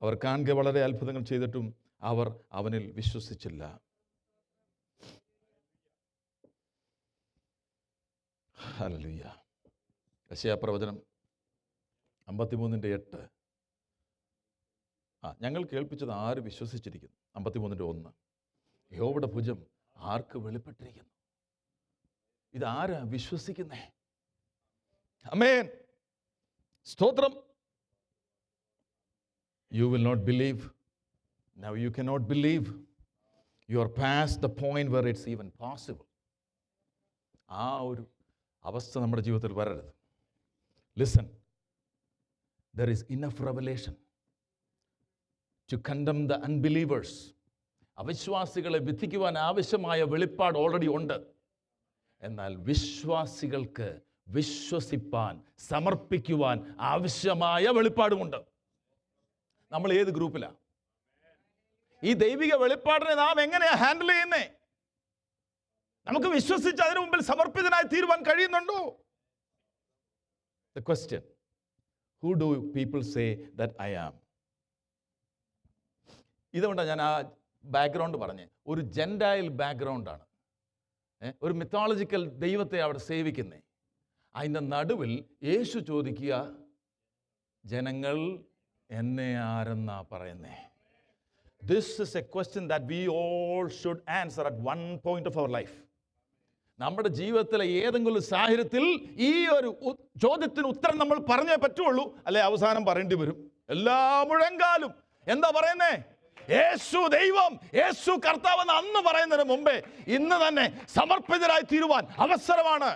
അവർ കാണുക വളരെ അത്ഭുതങ്ങൾ ചെയ്തിട്ടും അവർ അവനിൽ വിശ്വസിച്ചില്ല. ഹല്ലേലൂയ. യെശയ്യാപ്രവചനം 53:8. ഞങ്ങൾ കേൾപ്പിച്ചത് ആര് വിശ്വസിച്ചിരിക്കുന്നു? 53:1. യഹോവയുടെ ഭുജം ആർക്ക് വെളിപ്പെട്ടിരിക്കുന്നു? ഇതാരാ വിശ്വസിക്കുന്നേ? ആമേൻ. സ്തോത്രം. You will not believe. Now you cannot believe. You are past the point where it's even possible. ആ ഒരു അവസ്ഥ നമ്മുടെ ജീവിതത്തിൽ വരരുത്. Listen. There is enough revelation to condemn the unbelievers. അവിശ്വാസികളെ വിധിക്കുവാൻ ആവശ്യമായ വെളിപ്പാട് ഓൾറെഡി ഉണ്ട്. എന്നാൽ വിശ്വാസികൾക്ക് വിശ്വസിപ്പാൻ, സമർപ്പിക്കുവാൻ ആവശ്യമായ വെളിപ്പാടുമുണ്ട്. നമ്മൾ ഏത് ഗ്രൂപ്പിലാണ്? ഈ ദൈവിക വെളിപ്പാടിനെ നാം എങ്ങനെയാ ഹാൻഡിൽ ചെയ്യുന്നേ? നമുക്ക് വിശ്വസിച്ച് അതിനു മുമ്പിൽ സമർപ്പിതനായി തീരുവാൻ കഴിയുന്നുണ്ടോ? The question, who do people say that I am? ഇതുകൊണ്ടാണ് ഞാൻ ആ ബാക്ക്ഗ്രൗണ്ട് പറഞ്ഞേ. ഒരു ജെൻഡായിൽ ബാക്ക്ഗ്രൗണ്ടാണ്. ഒരു മിത്തോളജിക്കൽ ദൈവത്തെ അവിടെ സേവിക്കുന്നേ. അതിൻ്റെ നടുവിൽ യേശു ചോദിക്കുക, ജനങ്ങൾ എന്നെ ആരെന്നാ പറയുന്നേ? This is a question that we all should answer at one point of our life. നമ്മുടെ ജീവിതത്തിലെ ഏതെങ്കിലും സാഹചര്യത്തിൽ ഈ ഒരു ചോദ്യത്തിന് ഉത്തരം നമ്മൾ പറഞ്ഞേ പറ്റുള്ളൂ, അല്ലെ അവസാനം പറയേണ്ടി വരും. എല്ലാ മുഴങ്കാലും എന്താ പറയുന്നേ? യേശു ദൈവം, യേശു കർത്താവെന്ന് അന്ന് പറയുന്നതിന് മുമ്പേ ഇന്ന് തന്നെ സമർപ്പിതരായി തീരുവാൻ അവസരമാണ്.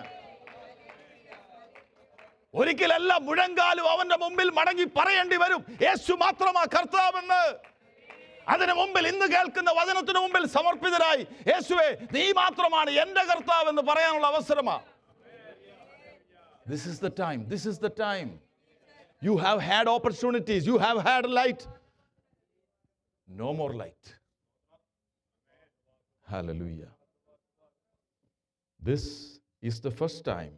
ഒരിക്കലല്ല മുഴങ്കാലും അവന്റെ മുമ്പിൽ മടങ്ങി പറയേണ്ടി വരും, യേശു മാത്രമാ കർത്താവെന്ന്. അതിനു മുമ്പിൽ ഇന്ന് കേൾക്കുന്ന വചനത്തിന് മുമ്പിൽ സമർപ്പിതരായി, യേശുവേ നീ മാത്രമാണ് എൻ്റെ കർത്താവ് എന്ന് പറയാനുള്ള അവസരമാ. This is the time. This is the time. You have had opportunities. You have had light. No more light. Hallelujah. This is the first time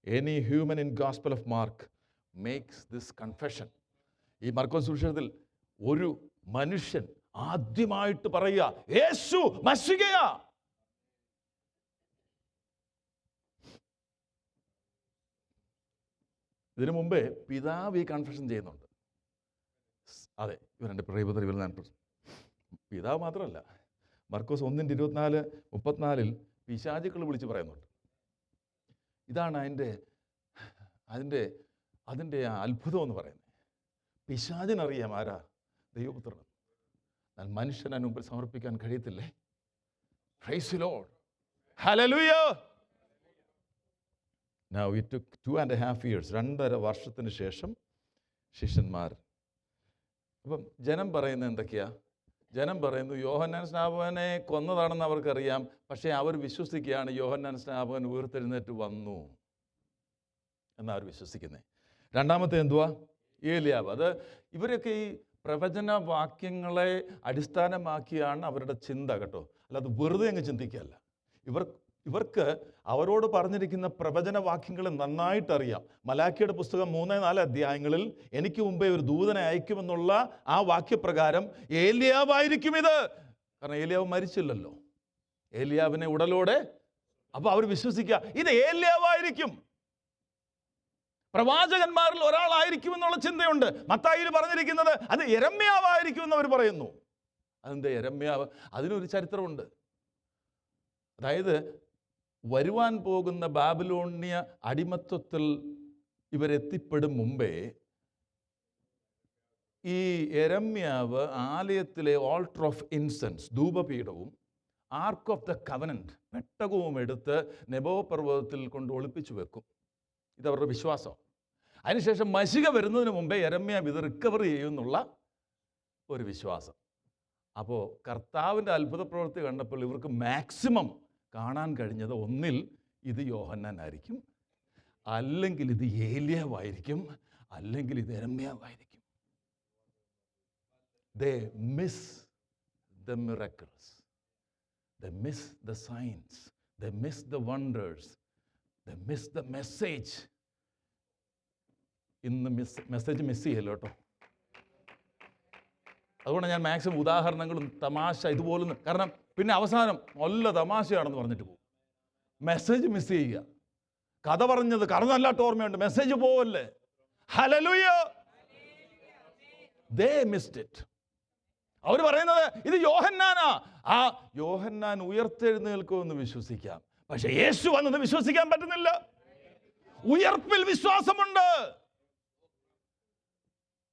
any human in Gospel of Mark makes this confession. ഈ മർക്കോസ് സുവിശേഷത്തിൽ ഒരു മനുഷ്യൻ ആദ്യമായിട്ട് പറയുക, യേശു മശിഹയാ. ഇതിനു മുമ്പേ പിതാവ് ഈ കൺഫെഷൻ ചെയ്യുന്നുണ്ട്. അതെ, ഇവരെൻ്റെ പ്രിയപുത്രൻ, ഇവർ ഞാൻ പിതാവ് മാത്രമല്ല, മർക്കോസ് 1:24-34 പിശാചുക്കൾ വിളിച്ച് പറയുന്നുണ്ട്. ഇതാണ് അതിൻ്റെ അത്ഭുതം എന്ന് പറയുന്നത്. പിശാചിനറിയാം ആരാ ദൈവപുത്രൻ. എന്നാൽ മനുഷ്യന് മുമ്പിൽ സമർപ്പിക്കാൻ കഴിയത്തില്ലേ? Praise the Lord. Hallelujah. Now it took 2.5 years, 2.5 വർഷത്തിന് ശേഷം ശിഷ്യന്മാർ, അപ്പം ജനം പറയുന്നത് എന്തൊക്കെയാ? ജനം പറയുന്നു യോഹന്നാൻ സ്നാപകനെ കൊന്നതാണെന്ന് അവർക്കറിയാം, പക്ഷേ അവർ വിശ്വസിക്കുകയാണ് യോഹന്നാൻ സ്നാപകൻ ഉയർത്തെഴുന്നേറ്റ് വന്നു എന്നവർ വിശ്വസിക്കുന്നത്. രണ്ടാമത്തെ എന്തുവാ? ഏലിയാവ്. അത് ഇവരൊക്കെ ഈ പ്രവചന വാക്യങ്ങളെ അടിസ്ഥാനമാക്കിയാണ് അവരുടെ ചിന്ത കേട്ടോ, അല്ലാതെ വെറുതെ അങ്ങ് ചിന്തിക്കുകയല്ല. ഇവർക്ക് അവരോട് പറഞ്ഞിരിക്കുന്ന പ്രവചന വാക്യങ്ങൾ നന്നായിട്ടറിയാം. മലാക്കിയുടെ പുസ്തകം 3-4 അധ്യായങ്ങളിൽ എനിക്ക് മുമ്പേ ഒരു ദൂതനെ അയക്കുമെന്നുള്ള ആ വാക്യപ്രകാരം ഏലിയാവായിരിക്കും ഇത്. കാരണം ഏലിയാവ് മരിച്ചില്ലല്ലോ, ഏലിയാവിനെ ഉടലോടെ. അപ്പോൾ അവർ വിശ്വസിക്കുക ഇത് ഏലിയാവായിരിക്കും, പ്രവാചകന്മാരിൽ ഒരാളായിരിക്കും എന്നുള്ള ചിന്തയുണ്ട്. മത്തായിയിൽ പറഞ്ഞിരിക്കുന്നത് അത് യെരമ്യാവായിരിക്കും എന്ന് അവർ പറയുന്നു. അതെന്താ യെരമ്യാവ്? അതിനൊരു ചരിത്രമുണ്ട്. അതായത് വരുവാൻ പോകുന്ന ബാബിലോണിയ അടിമത്വത്തിൽ ഇവരെത്തിപ്പെടും മുമ്പേ ഈ യെരമ്യാവ് ആലയത്തിലെ ഓൾട്ടർ ഓഫ് ഇൻസെൻസ്, ധൂപപീഠവും ആർക്ക് ഓഫ് ദ കവനന്റ് പെട്ടകവും എടുത്ത് നെബോ പർവ്വതത്തിൽ കൊണ്ട് ഒളിപ്പിച്ചു വെക്കും. ഇതവരുടെ വിശ്വാസം. അതിനുശേഷം മശിക വരുന്നതിന് മുമ്പേ യെരമ്യാവ് ഇത് റിക്കവർ ചെയ്യുമെന്നുള്ള ഒരു വിശ്വാസം. അപ്പോൾ കർത്താവിൻ്റെ അത്ഭുത പ്രവൃത്തി കണ്ടപ്പോൾ ഇവർക്ക് മാക്സിമം കാണാൻ കഴിഞ്ഞത് ഒന്നിൽ ഇത് യോഹന്നാനായിരിക്കും, അല്ലെങ്കിൽ ഇത് ഏലിയാവായിരിക്കും, അല്ലെങ്കിൽ ഇത് യെരമ്യാവായിരിക്കും. They miss the miracles. They miss the signs. They miss the wonders. They miss the message. ഇന്ന് മെസ്സേജ് മിസ് ചെയ്യല്ലോ കേട്ടോ. അതുകൊണ്ട് ഞാൻ മാക്സിമം ഉദാഹരണങ്ങളും തമാശ ഇതുപോലും, കാരണം പിന്നെ അവസാനം നല്ല തമാശയാണെന്ന് പറഞ്ഞിട്ട് പോകും. മെസ്സേജ് മിസ് ചെയ്യുക. കഥ പറഞ്ഞത് കറന്നല്ലാട്ട് ഓർമ്മയുണ്ട്, മെസ്സേജ് പോവല്ലേ. ഹല്ലേലൂയ. They missed it. അവർ പറയുന്നത് ഇത് യോഹന്നാനാ. ആ യോഹന്നാൻ ഉയർത്തെഴുന്നേൽക്കുമെന്ന് വിശ്വസിക്കാം, പക്ഷെ യേശു വന്നത് വിശ്വസിക്കാൻ പറ്റുന്നില്ല. ഉയർപ്പിൽ വിശ്വാസമുണ്ട്.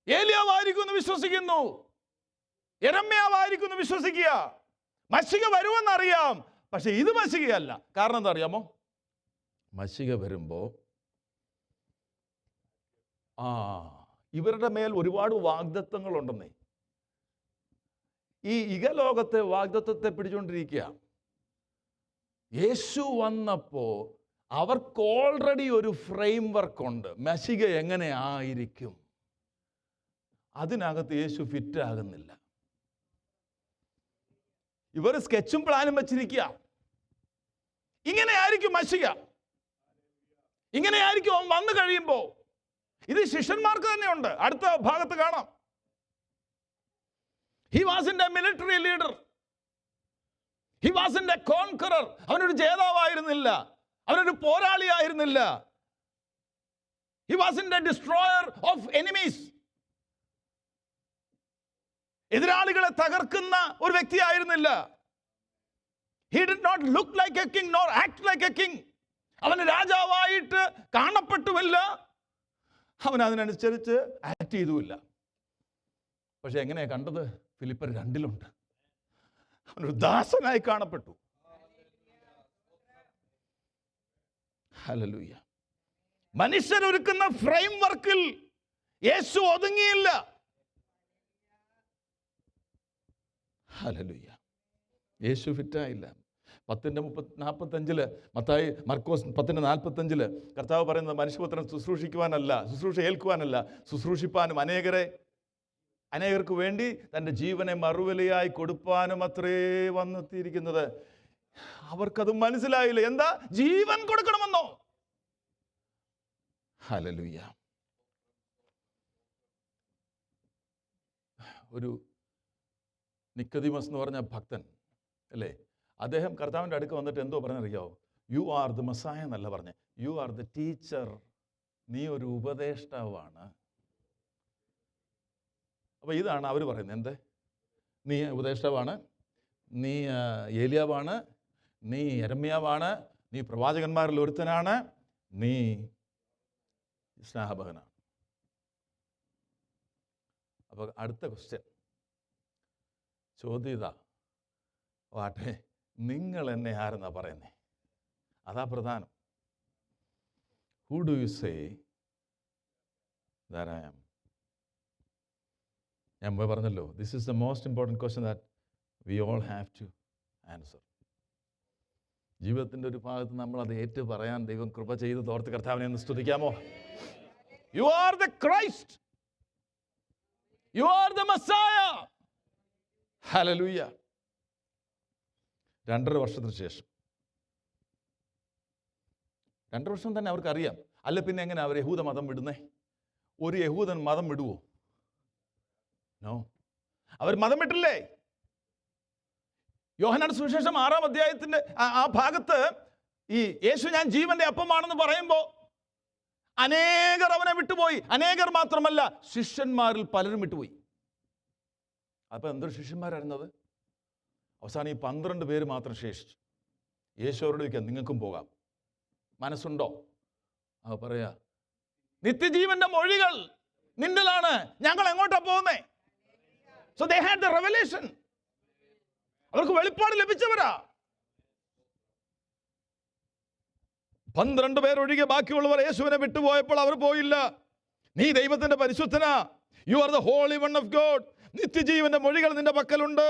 ഏലിയാവായിരിക്കുമെന്ന് വിശ്വസിക്കുന്നു, യെരമ്യാവായിരിക്കുമെന്ന് വിശ്വസിക്കുക. മശിക വരുമെന്നറിയാം, പക്ഷെ ഇത് മശികയല്ല. കാരണം എന്താ അറിയാമോ? മശിക വരുമ്പോൾ ഇവരുടെ മേൽ ഒരുപാട് വാഗ്ദത്തങ്ങളുണ്ടെന്നേ. ഈ ഇഹലോകത്തെ വാഗ്ദത്തത്തെ പിടിച്ചുകൊണ്ടിരിക്കുക. യേശു വന്നപ്പോൾ അവർക്ക് ഓൾറെഡി ഒരു ഫ്രെയിം വർക്കുണ്ട്. മശിക എങ്ങനെ ആയിരിക്കും, അതിനകത്ത് യേശു ഫിറ്റ് ആകുന്നില്ല. ഇവർ സ്കെച്ചും പ്ലാനും വെച്ചിരിക്കുക. ഇങ്ങനെയായിരിക്കും മശിക, ഇങ്ങനെയായിരിക്കും അവൻ വന്നു കഴിയുമ്പോൾ. ഇത് ശിഷ്യന്മാർക്ക് തന്നെയുണ്ട്. അടുത്ത ഭാഗത്ത് കാണാം. He wasn't a military leader. He wasn't a conqueror. അവനൊരു ജേതാവായിരുന്നില്ല, അവനൊരു പോരാളിയായിരുന്നില്ല. He wasn't a destroyer of enemies. എതിരാളികളെ തകർക്കുന്ന ഒരു വ്യക്തിയായിരുന്നില്ല. He did not look like a king nor act like a king. അവന് രാജാവായിട്ട് കാണപ്പെട്ടുമില്ല, അവൻ അതിനനുസരിച്ച് ആക്ട് ചെയ്തുമില്ല. പക്ഷെ എങ്ങനെയാ കണ്ടത്? ഫിലിപ്പർ 2 അവനൊരു ദാസനായി കാണപ്പെട്ടു. ഹല്ലേലൂയ. മനുഷ്യരൊരുക്കുന്ന ഫ്രെയിം വർക്കിൽ യേശു ഒതുങ്ങിയില്ല. ഹല്ലേലൂയ. യേശു ഫിറ്റായില്ല. 10:45 മത്തായി മർക്കോസ് 10:45 കർത്താവ് പറയുന്നത് മനുഷ്യപുത്രൻ ശുശ്രൂഷിക്കുവാനല്ല, ശുശ്രൂഷ ഏൽക്കുവാനല്ല, ശുശ്രൂഷിപ്പാനും അനേകർക്ക് വേണ്ടി തൻ്റെ ജീവനെ മറുവിലയായി കൊടുപ്പാനും അത്രേ വന്നെത്തിയിരിക്കുന്നത്. അവർക്കത് മനസ്സിലായില്ല. എന്താ ജീവൻ കൊടുക്കണമെന്നോ? ഹല്ലേലൂയ. ഒരു നിക്കോദീമസ് എന്ന് പറഞ്ഞ ഭക്തൻ അല്ലേ, അദ്ദേഹം കർത്താവിൻ്റെ അടുക്ക് വന്നിട്ട് എന്തോ പറഞ്ഞറിയാവോ? യു ആർ ദ മെസ്സായ എന്നല്ല പറഞ്ഞേ, യു ആർ ദ ടീച്ചർ. നീ ഒരു ഉപദേഷ്ടാവാണ്. അപ്പോൾ ഇതാണ് അവർ പറയുന്നത്. എന്ത്? നീ ഉപദേഷ്ടാവാണ്, നീ ഏലിയാവാണ്, നീ യെരമ്യാവാണ്, നീ പ്രവാചകന്മാരിൽ ഒരുത്തനാണ്, നീ സ്നാപകനാണ്. അപ്പോൾ അടുത്ത ക്വസ്റ്റ്യൻ ചോദ്യം ഇതാ, വാട്ടെ നിങ്ങൾ എന്നെ ആരെന്നാ പറയുന്നേ? അതാ പ്രധാനം. Who do you say that I am? ഞാൻ മുമ്പേ പറഞ്ഞല്ലോ, this is the most important question that we all have to answer. ജീവിതത്തിൻ്റെ ഒരു ഭാഗത്ത് നമ്മൾ അത് ഏറ്റു പറയാൻ ദൈവം കൃപ ചെയ്ത് തോർത്ത് കർത്താവിനെ ഒന്ന് സ്തുതിക്കാമോ? You are the Christ, you are the Messiah. ഹല്ലേലൂയ. 2.5 വർഷത്തിന് ശേഷം, 2 വർഷം തന്നെ അവർക്കറിയാം. അല്ല പിന്നെ എങ്ങനെ അവർ യഹൂദ മതം വിടുന്നേ? ഒരു യഹൂദൻ മതം വിടുവോ? നോ. അവർ മതം വിട്ടില്ലേ? യോഹന്നാൻ സുവിശേഷം 6-ാം അധ്യായത്തിൻ്റെ ആ ഭാഗത്ത് ഈ യേശു ഞാൻ ജീവന്റെ അപ്പമാണെന്ന് പറയുമ്പോൾ അനേകർ അവനെ വിട്ടുപോയി. അനേകർ മാത്രമല്ല, ശിഷ്യന്മാരിൽ പലരും വിട്ടുപോയി. അപ്പം എന്തൊരു ശിഷ്യന്മാരായിരുന്നത്? അവസാനം ഈ 12 പേര് മാത്രം ശേഷിച്ചു. യേശു അവരോട് ചോദിക്കാം, നിങ്ങൾക്കും പോകാം, മനസ്സുണ്ടോ? ആ പറയാ, നിത്യജീവന്റെ മൊഴികൾ നിന്നിലാണ്, ഞങ്ങൾ എങ്ങോട്ടാ പോകുന്നേ? So they had the revelation. അവർക്ക് വെളിപ്പാട് ലഭിച്ചവരാ. 12 പേരൊഴികെ ബാക്കിയുള്ളവർ യേശുവിനെ വിട്ടുപോയപ്പോൾ അവർ പോയില്ല. നീ ദൈവത്തിന്റെ പരിശുദ്ധനാ, you are the holy one of God, നിത്യജീവന്റെ മൊഴികൾ നിന്റെ പക്കലുണ്ട്.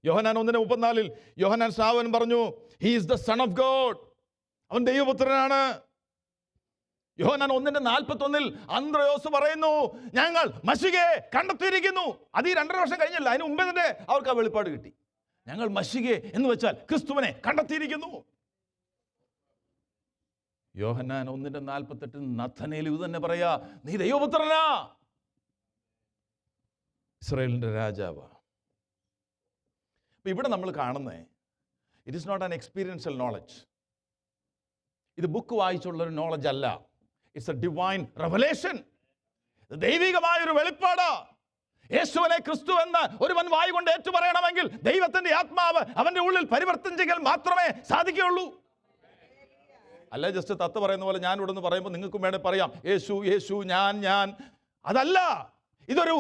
യോഹന്നാൻ 1:34 യോഹന്നാൻ സ്നാപകൻ പറഞ്ഞു, he is the son of God, അവൻ ദൈവപുത്രനാണ്. യോഹന്നാൻ 1:41 അന്ത്രയോസ് പറയുന്നു, ഞങ്ങൾ മശിഹയെ കണ്ടെത്തിയിരിക്കുന്നു. അത് ഈ 2.5 വർഷം കഴിഞ്ഞല്ല, അതിന് മുമ്പേ തന്നെ അവർക്ക് ആ വെളിപ്പാട് കിട്ടി. ഞങ്ങൾ മശിഹയെ എന്ന് വെച്ചാൽ ക്രിസ്തുവിനെ കണ്ടെത്തിയിരിക്കുന്നു. യോഹന്നാൻ 1:48 നഥനയേൽ ഇത് തന്നെ പറയാ, നീ ദൈവപുത്രനാ, ഇസ്രായേലിന്റെ രാജാവ്. അപ്പൊ ഇവിടെ നമ്മൾ കാണുന്നേ, it is not an experiential knowledge. ഇത് ബുക്ക് വായിച്ചുള്ളൊരു നോളജ് അല്ല. It's a divine revelation. ദൈവികമായൊരു വെളിപ്പാട്. യേശുവിനെ ക്രിസ്തു എന്ന് ഒരുവൻ വായി കൊണ്ട് ഏറ്റുപറയണമെങ്കിൽ ദൈവത്തിന്റെ ആത്മാവ് അവന്റെ ഉള്ളിൽ പരിവർത്തനം ചെയ്യൽ മാത്രമേ സാധിക്കുകയുള്ളൂ. അല്ല ജസ്റ്റ് തത്ത് പറയുന്ന പോലെ ഞാൻ ഇവിടെ നിന്ന് പറയുമ്പോൾ നിങ്ങൾക്കും വേണേൽ പറയാം യേശു യേശു ഞാൻ. അതല്ല, ഇതൊരു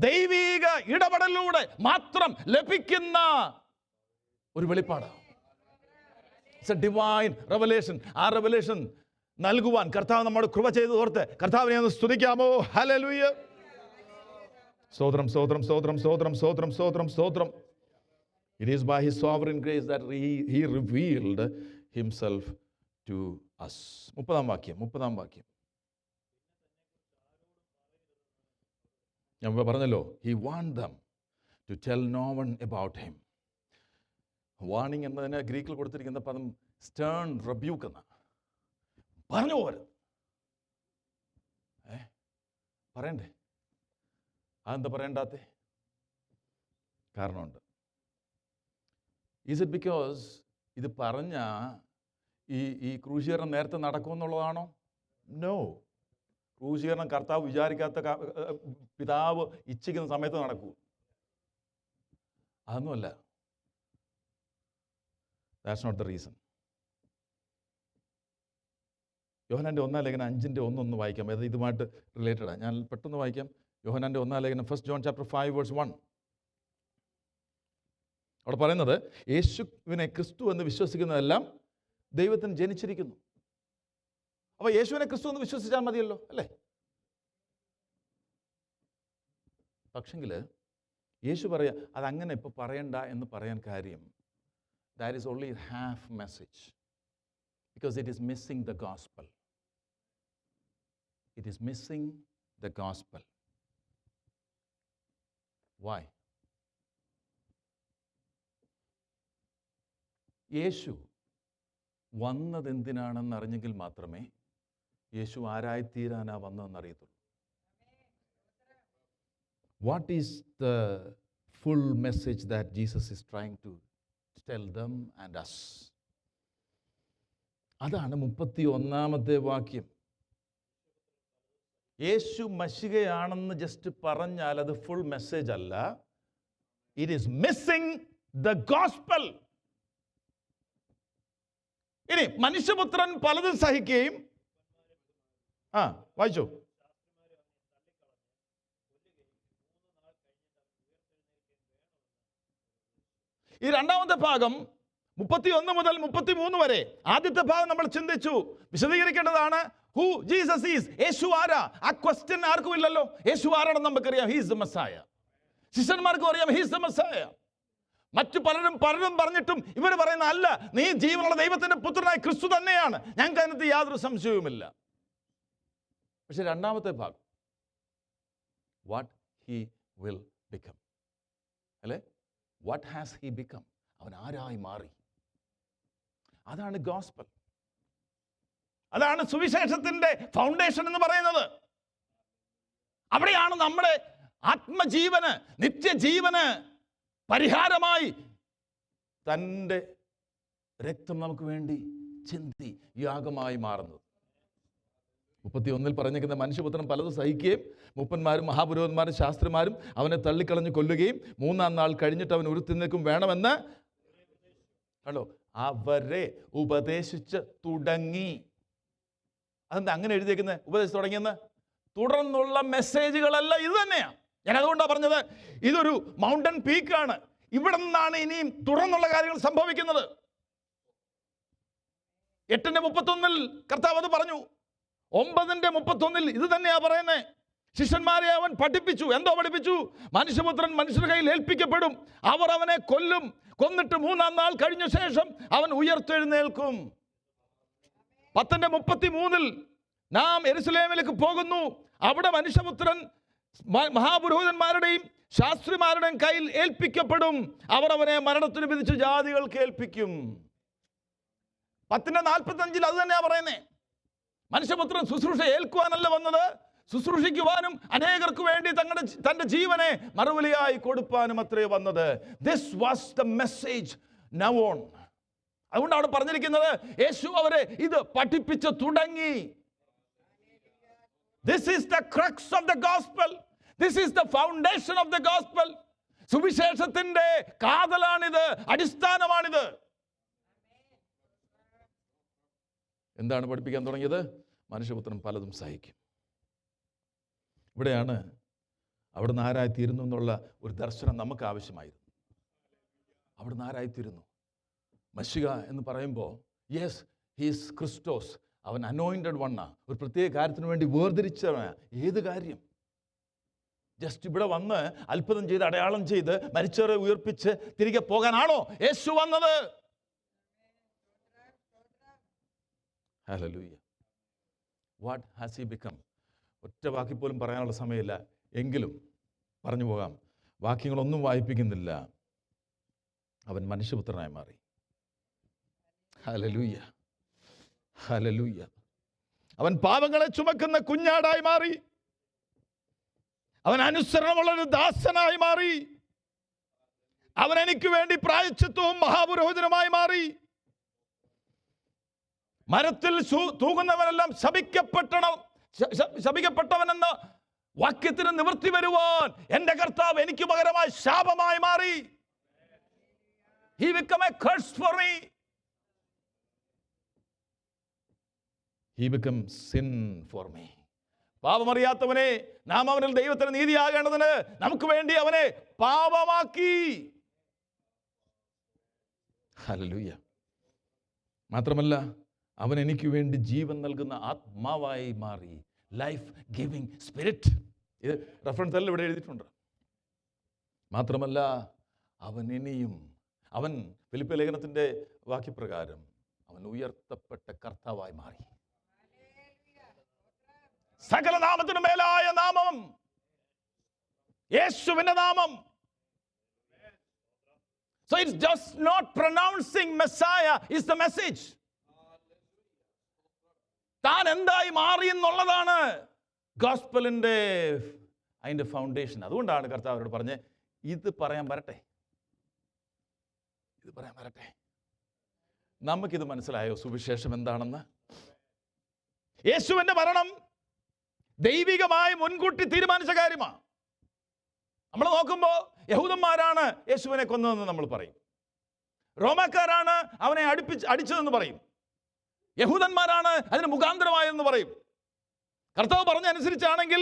ദൈവിക ഇടപെടലിലൂടെ മാത്രം ലഭിക്കുന്ന ഒരു വെളിപ്പാടാണ്. It's a divine revelation. ആ റെവലേഷൻ നൽകുവാൻ കർത്താവ് നമ്മോട് കൃപ ചെയ്ത് ഓർത്ത് കർത്താവിനെ ഒന്ന് സ്തുതിക്കാമോ? ഹല്ലേലൂയ. സ്തോത്രം സ്തോത്രം സ്തോത്രം സ്തോത്രം സ്തോത്രം സ്തോത്രം സ്തോത്രം. It is by his sovereign grace that he revealed himself to us. 30-ാം വാക്യം. ഞാൻ പറഞ്ഞല്ലോ, he want them to tell no one about him. Warning എന്നതിന് ഗ്രീക്കിൽ കൊടുത്തിരിക്കുന്ന പദം സ്റ്റേൺ റബ്യൂക്ക് എന്ന. പറഞ്ഞു പോരുത്, പറയണ്ടേ? അതെന്താ പറയണ്ടാത്തെ? കാരണമുണ്ട്. ഈസ് ഇറ്റ് ബിക്കോസ് ഇത് പറഞ്ഞ ഈ ക്രൂശീകരണം നേരത്തെ നടക്കുമെന്നുള്ളതാണോ? നോ. ക്രൂശീകരണം കർത്താവ് വിചാരിക്കാത്ത പിതാവ് ഇച്ഛിക്കുന്ന സമയത്ത് നടക്കൂ. അതൊന്നുമല്ല. That's not the reason. യോഹന്നാൻ്റെ 1-ാം ലേഖനം 5:1 വായിക്കാം. അത് ഇതുമായിട്ട് റിലേറ്റഡാണ്. ഞാൻ പെട്ടെന്ന് വായിക്കാം. യോഹന്നാൻ്റെ 1-ാം ലേഖനം 1 John chapter 5:1. അവിടെ പറയുന്നത്, യേശുവിനെ ക്രിസ്തു എന്ന് വിശ്വസിക്കുന്നതെല്ലാം ദൈവത്തിന് ജനിച്ചിരിക്കുന്നു. അപ്പോൾ യേശുവിനെ ക്രിസ്തു എന്ന് വിശ്വസിച്ചാൽ മതിയല്ലോ, അല്ലേ? പക്ഷെങ്കിൽ യേശു പറയാ അതങ്ങനെ ഇപ്പോൾ പറയണ്ട എന്ന് പറയാൻ കാര്യം, that is only half message because it is missing the gospel. It is missing the gospel. Why? യേശു വന്നത് എന്തിനാണെന്ന് അറിഞ്ഞെങ്കിൽ മാത്രമേ യേശു ആരായിത്തീരാനാ വന്നതെന്നറിയത്തുള്ളൂ. What is the full message that Jesus is trying to tell them and us? അതാണ് 31-ാമത്തെ വാക്യം. യേശു മശിഹയാണെന്ന് just പറഞ്ഞാൽ അത് full message അല്ല. It is missing the gospel. ഇനി മനുഷ്യപുത്രൻ പലതും സഹിക്കുകയും വായിച്ചോ. ഈ രണ്ടാമത്തെ ഭാഗം 31 മുതൽ 33 വരെ. ആദ്യത്തെ ഭാഗം നമ്മൾ ചിന്തിച്ചു, വിശദീകരിക്കേണ്ടതാണ്. ഹു ജീസസ് ഈസ്, യേശു ആരാ? ആ ക്വസ്റ്റ്യൻ ആർക്കും ഇല്ലല്ലോ. യേശു ആരാണെന്ന് നമുക്കറിയാം, ഹീസ് ദ മെസ്സായ. ശിഷ്യന്മാർക്കും അറിയാം ഹീസ് ദ മെസ്സായ. മറ്റു പലരും പറഞ്ഞിട്ടും ഇവർ പറയുന്ന അല്ല, നീ ജീവനുള്ള ദൈവത്തിന്റെ പുത്രനായ ക്രിസ്തു തന്നെയാണ്. ഞങ്ങൾക്ക് അതിനകത്ത് യാതൊരു സംശയവുമില്ല. പക്ഷെ രണ്ടാമത്തെ ഭാഗം, വാട്ട് ഹി വിൽ ബിക്കം, അല്ലേ? What has he become? അവൻ ആരായി മാറി? അതാണ് ഗോസ്പൽ. അതാണ് സുവിശേഷത്തിന്റെ ഫൗണ്ടേഷൻ എന്ന് പറയുന്നത്. അവിടെയാണ് നമ്മുടെ ആത്മജീവന്, നിത്യജീവന് പരിഹാരമായി തൻ്റെ രക്തം നമുക്ക് വേണ്ടി ചിന്തി യാഗമായി മാറുന്നത്. 31 പറഞ്ഞിരിക്കുന്ന മനുഷ്യപുത്രൻ പലതും സഹിക്കുകയും മൂപ്പന്മാരും മഹാപുരോഹിതന്മാരും ശാസ്ത്രിമാരും അവനെ തള്ളിക്കളഞ്ഞ് കൊല്ലുകയും 3-ാം നാൾ കഴിഞ്ഞിട്ട് അവൻ ഉരുത്തിരിക്കും വേണമെന്ന് കണ്ടോ അവരെ ഉപദേശിച്ച് തുടങ്ങി. അതെന്താ അങ്ങനെ എഴുതിയേക്കുന്നത്? ഉപദേശിച്ച് തുടങ്ങിയെന്ന്. തുടർന്നുള്ള മെസ്സേജുകളല്ല ഇത് തന്നെയാണ്. ഞാൻ അതുകൊണ്ടാണ് പറഞ്ഞത് ഇതൊരു മൗണ്ടൻ പീക്കാണ്. ഇവിടെ നിന്നാണ് ഇനിയും തുടർന്നുള്ള കാര്യങ്ങൾ സംഭവിക്കുന്നത്. 8:31 കർത്താവ് അത് പറഞ്ഞു. 9:31 ഇത് തന്നെയാ പറയുന്നത്. ശിഷ്യന്മാരെ അവൻ പഠിപ്പിച്ചു. എന്തോ പഠിപ്പിച്ചു? മനുഷ്യപുത്രൻ മനുഷ്യരുടെ കയ്യിൽ ഏൽപ്പിക്കപ്പെടും, അവർ അവനെ കൊല്ലും, കൊന്നിട്ട് 3-ാം നാൾ കഴിഞ്ഞ ശേഷം അവൻ ഉയർത്തെഴുന്നേൽക്കും. 10:33 നാം യെരുശലേമിലേക്ക് പോകുന്നു. അവിടെ മനുഷ്യപുത്രൻ മഹാപുരോഹിതന്മാരുടെയും ശാസ്ത്രിമാരുടെയും കയ്യിൽ ഏൽപ്പിക്കപ്പെടും, അവർ അവനെ മരണത്തിന് വിധിച്ച് ജാതികൾക്ക് ഏൽപ്പിക്കും. 10:45 അത് തന്നെയാ പറയുന്നേ. മനുഷ്യപുത്രൻ ശുശ്രൂഷ ഏൽക്കുവാനല്ല വന്നത്, ശുശ്രൂഷിക്കുവാനും അനേകർക്ക് വേണ്ടി തന്റെ ജീവനെ മറുവിലയായി കൊടുപ്പാനും അത്രേ വന്നത്. This was the message now on. അതുകൊണ്ട് അവിടെ പറഞ്ഞിരിക്കുന്നത് യേശു അവരെ ഇത് പഠിപ്പിച്ചു തുടങ്ങി. This is the crux of the gospel. This is the foundation of the gospel. സുവിശേഷത്തിന്റെ കാതലാണിത്, അടിസ്ഥാനമാണിത്. എന്താണ് പഠിപ്പിക്കാൻ തുടങ്ങിയത്? മനുഷ്യപുത്രൻ പലതും സഹിക്കും. ഇവിടെയാണ് അവിടുന്ന് ആരായിത്തീരുന്നു എന്നുള്ള ഒരു ദർശനം നമുക്ക് ആവശ്യമായിരുന്നു. അവിടുന്ന് ആരായിത്തീരുന്നു? മശിഹ എന്ന് പറയുമ്പോൾ യെസ്, ഹീസ് ക്രിസ്റ്റോസ്. അവൻ അനോയിൻറ്റഡ് വണ്ണ, ഒരു പ്രത്യേക കാര്യത്തിന് വേണ്ടി വേർതിരിച്ചവനാണ്. ഏത് കാര്യം? ജസ്റ്റ് ഇവിടെ വന്ന് അത്ഭുതം ചെയ്ത് അടയാളം ചെയ്ത് മരിച്ചവരെ ഉയർപ്പിച്ച് തിരികെ പോകാനാണോ യേശു വന്നത്? Hallelujah. What has he become? ഒറ്റ വാക്കി പോലും പറയാനുള്ള സമയമില്ല, എങ്കിലും പറഞ്ഞു പോകാം. വാക്യങ്ങളൊന്നും വായിപ്പിക്കുന്നില്ല. അവൻ മനുഷ്യപുത്രനായി മാറി. Hallelujah, hallelujah. അവൻ പാപങ്ങളെ ചുമക്കുന്ന കുഞ്ഞാടായി മാറി. അവൻ അനുസരണമുള്ളൊരു ദാസനായി മാറി. അവൻ എനിക്ക് വേണ്ടി പ്രായശ്ചിത്തവും മഹാപുരോഹിതനുമായി മാറി. മരത്തിൽ തൂങ്ങുന്നവനെല്ലാം ശപിക്കപ്പെട്ടവനെന്ന വാക്യത്തിന് നിവൃത്തി വരുവാൻ എൻ്റെ കർത്താവ് എനിക്ക് പകരമായി ശാപമായി മാറി. He became a curse for me. He became sin for me. പാപമറിയാത്തവനെ നാം അവനിൽ ദൈവത്തിന് നീതിയാകേണ്ടതിന് നമുക്ക് വേണ്ടി അവനെ പാപമാക്കി. ഹല്ലേലൂയ. മാത്രമല്ല അവൻ എനിക്ക് വേണ്ടി ജീവൻ നൽകുന്ന ആത്മാവായി മാറി. Life giving spirit. ഇത് റെഫറൻസ് എല്ലാം ഇവിടെ എഴുതിയിട്ടുണ്ട്. മാത്രമല്ല അവൻ ഇനിയും, അവൻ ഫിലിപ്പിയ ലേഖനത്തിൻ്റെ വാക്യപ്രകാരം അവൻ ഉയർത്തപ്പെട്ട കർത്താവായി മാറി. സകല നാമത്തിനു മേലായ നാമം യേശുവിന്റെ നാമം. So it's just not pronouncing Messiah is the message. താൻ എന്തായി മാറി എന്നുള്ളതാണ് ഗോസ്പലിന്റെ അതിന്റെ ഫൗണ്ടേഷൻ. അതുകൊണ്ടാണ് കർത്താവ് അവരോട് പറഞ്ഞ് ഇത് പറയാൻ വരട്ടെ. നമുക്കിത് മനസ്സിലായോ സുവിശേഷം എന്താണെന്ന്? യേശുവിന്റെ മരണം ദൈവികമായി മുൻകൂട്ടി തീരുമാനിച്ച കാര്യമാണ്. നമ്മൾ നോക്കുമ്പോൾ യഹൂദന്മാരാണ് യേശുവിനെ കൊന്നതെന്ന് നമ്മൾ പറയും, റോമാക്കാരാണ് അവനെ അടിച്ചതെന്ന് പറയും, യഹൂദന്മാരാണ് അതിന് മുഖാന്തരമായെന്ന് പറയും. കർത്താവ് പറഞ്ഞനുസരിച്ചാണെങ്കിൽ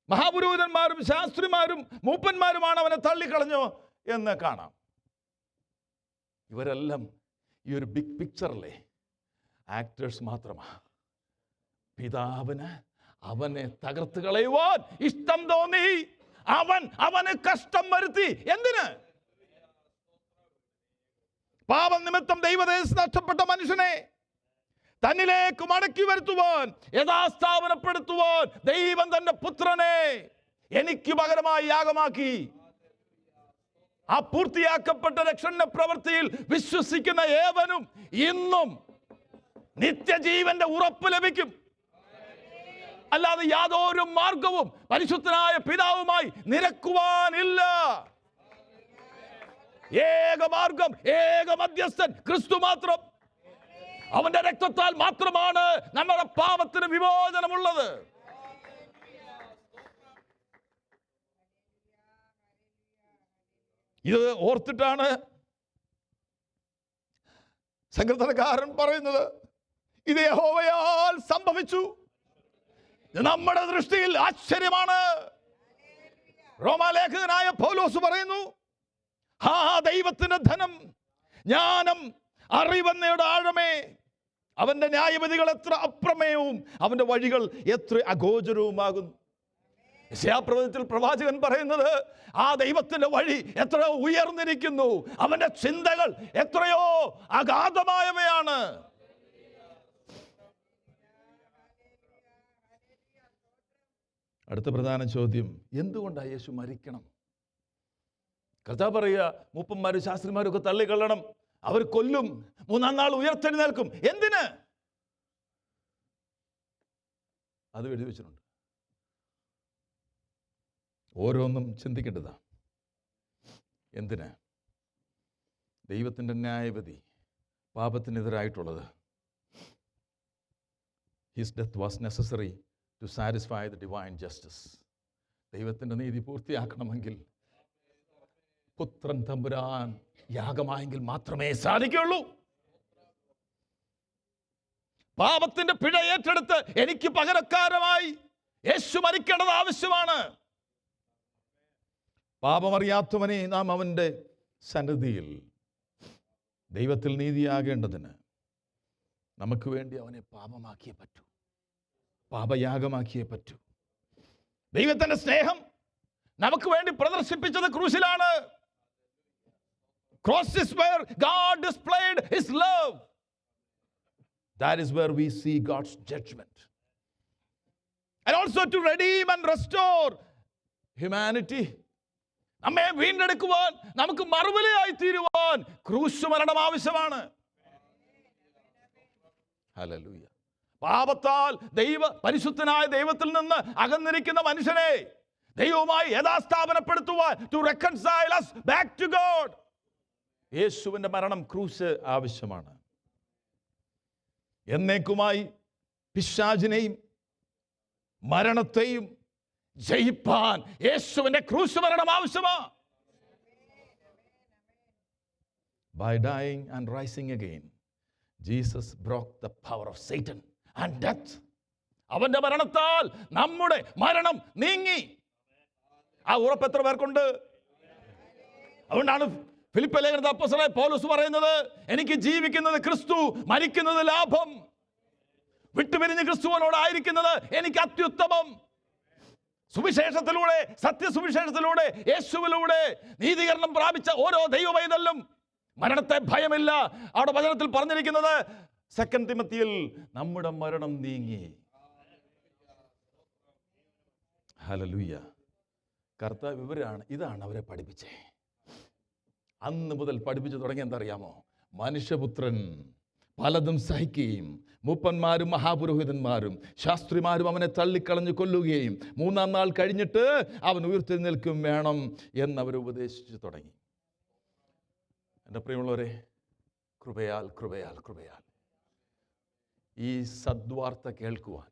മഹാപുരോഹിതന്മാരും ശാസ്ത്രിമാരും മൂപ്പന്മാരുമാണ് അവനെ തള്ളിക്കളഞ്ഞോ എന്ന് കാണാം. ഇവരെല്ലാം ഈ ഒരു ബിഗ് പിക്ചറിലെ ആക്ടേഴ്സ് മാത്രമാണ്. പിതാവിന് അവനെ തകർത്ത് കളയുവാൻ ഇഷ്ടം തോന്നി. അവന് കഷ്ടം വരുത്തി. എന്തിന്? പാപം നിമിത്തം ദൈവദേശം നഷ്ടപ്പെട്ട മനുഷ്യനെ തന്നിലേക്ക് മടക്കി വരുത്തുവാൻ, യഥാസ്ഥാപനപ്പെടുത്തുവാൻ ദൈവം തന്റെ പുത്രനെ എനിക്ക് പകരമായി യാഗമാക്കി. ആ പൂർത്തിയാക്കപ്പെട്ട രക്ഷണ പ്രവൃത്തിയിൽ വിശ്വസിക്കുന്ന ഏവനും ഇന്നും നിത്യജീവന്റെ ഉറപ്പ് ലഭിക്കും. അല്ലാതെ യാതൊരു മാർഗവും പരിശുദ്ധനായ പിതാവുമായി നിരക്കുവാനില്ല. ഏക മാർഗം, ഏക മധ്യസ്ഥൻ ക്രിസ്തു മാത്രം. അവന്റെ രക്തത്താൽ മാത്രമാണ് നമ്മുടെ പാപത്തിന് വിമോചനമുള്ളത്. ഇത് ഓർത്തിട്ടാണ് സങ്കീർത്തനക്കാരൻ പറയുന്നത്, ഇത് യഹോവയാൽ സംഭവിച്ചു, നമ്മുടെ ദൃഷ്ടിയിൽ ആശ്ചര്യമാണ്. റോമാലേഖകനായ പൗലോസ് പറയുന്നു, ദൈവത്തിന്റെ ധനം, ജ്ഞാനം, അറിവെന്നയുടെ ആഴമേ, അവന്റെ ന്യായവിധികൾ എത്ര അപ്രമേയവും അവന്റെ വഴികൾ എത്ര അഗോചരവുമാകുന്നു. യെശയ്യാപ്രവചനത്തിൽ പ്രവാചകൻ പറയുന്നത്, ആ ദൈവത്തിന്റെ വഴി എത്രയോ ഉയർന്നിരിക്കുന്നു, അവന്റെ ചിന്തകൾ എത്രയോ അഗാധമായവയാണ്. അടുത്ത പ്രധാന ചോദ്യം, എന്തുകൊണ്ടാണ് യേശു മരിക്കണം? കർത്താവ് പറയുക, മൂപ്പന്മാരും ശാസ്ത്രിമാരും ഒക്കെ തള്ളിക്കൊള്ളണം, അവർ കൊല്ലും, 3-ാം നാൾ ഉയർത്തെഴുന്നേൽക്കും. എന്തിന്? അത് എഴുതി വെച്ചിട്ടുണ്ട്. ഓരോന്നും ചിന്തിക്കേണ്ടതാ. എന്തിന്? ദൈവത്തിൻ്റെ ന്യായവിധി പാപത്തിനെതിരായിട്ടുള്ളത്. His death was necessary to satisfy the divine justice. ദൈവത്തിൻ്റെ നീതി പൂർത്തിയാക്കണമെങ്കിൽ പുത്രൻ തമ്പുരാൻ യാഗമായെങ്കിൽ മാത്രമേ സാധിക്കുകയുള്ളൂ. പാപത്തിന്റെ പിഴ ഏറ്റെടുത്ത് എനിക്ക് പകരക്കാരമായി യേശു മരിക്കേണ്ടത് ആവശ്യമാണ്. പാപമറിയാത്തവനെ നാം അവൻ്റെ സന്നിധിയിൽ ദൈവത്തിൽ നീതിയാകേണ്ടതിന് നമുക്ക് വേണ്ടി അവനെ പാപമാക്കിയേ പറ്റൂ, പാപയാഗമാക്കിയേ പറ്റൂ. ദൈവത്തിൻ്റെ സ്നേഹം നമുക്ക് വേണ്ടി പ്രദർശിപ്പിച്ചത് ക്രൂശിലാണ്. Cross is where God displayed His love. That is where we see God's judgment. And also to redeem and restore humanity. നമ്മെ വീണ്ടെടുക്കുവാൻ, നമുക്ക് മറുവിലയായി തീരുവാൻ ക്രൂശ് മരണം ആവശ്യമാണ്. ഹല്ലേലൂയ. പാപത്താൽ പരിശുദ്ധനായ ദൈവത്തിൽ നിന്ന് അകന്നിരിക്കുന്ന മനുഷ്യനെ ദൈവവുമായി യഥാസ്ഥാപനപ്പെടുത്തുവാൻ, to reconcile us back to God, യേശുവിൻ്റെ മരണം, ക്രൂശ് ആവശ്യമാണ്. എന്നേക്കുമായി പിശാചിനെയും മരണത്തെയും ജയിപ്പാൻ യേശുവിൻ്റെ ക്രൂശ് മരണം ആവശ്യമാണ്. By dying and rising again, Jesus broke the power of Satan and death. അവന്റെ മരണത്താൽ നമ്മുടെ മരണം നീങ്ങി. ആ ഉറപ്പ് എത്ര പേർക്കുണ്ട്? അതുകൊണ്ടാണ് ഫിലിപ്പിയ ലേഖനത്തിൽ അപ്പോസ്തലനായ പൗലോസ് പറയുന്നത്, എനിക്ക് ജീവിക്കുന്നത് ക്രിസ്തു, മരിക്കുന്നത് ലാഭം. വിട്ടുപിരിഞ്ഞ് ക്രിസ്തുവിനോടായിരിക്കുന്നത് എനിക്ക് അത്യുത്തമം. സുവിശേഷത്തിലൂടെ, സത്യസുവിശേഷത്തിലൂടെ, യേശുവിലൂടെ നീതീകരണം പ്രാപിച്ച ഓരോ ദൈവവൈതലും മരണത്തെ ഭയമില്ല. അവിടെ വചനത്തിൽ പറഞ്ഞിരിക്കുന്നത് 2 തിമോത്തിയിൽ നമ്മുടെ മരണം നീങ്ങി. ഹല്ലേലൂയ. കർത്താവ് ഇതാണ് അവരെ പഠിപ്പിച്ചേ. അന്ന് മുതൽ പഠിപ്പിച്ചു തുടങ്ങി. എന്തറിയാമോ? മനുഷ്യപുത്രൻ പലതും സഹിക്കുകയും മൂപ്പന്മാരും മഹാപുരോഹിതന്മാരും ശാസ്ത്രിമാരും അവനെ തള്ളിക്കളഞ്ഞു കൊല്ലുകയും 3-ാം നാൾ കഴിഞ്ഞിട്ട് അവൻ ഉയർത്തെഴുന്നേൽക്കും വേണം എന്നവർ ഉപദേശിച്ചു തുടങ്ങി. എൻ്റെ പ്രിയമുള്ളവരെ, കൃപയാൽ കൃപയാൽ കൃപയാൽ ഈ സദ്വാർത്ത കേൾക്കുവാൻ,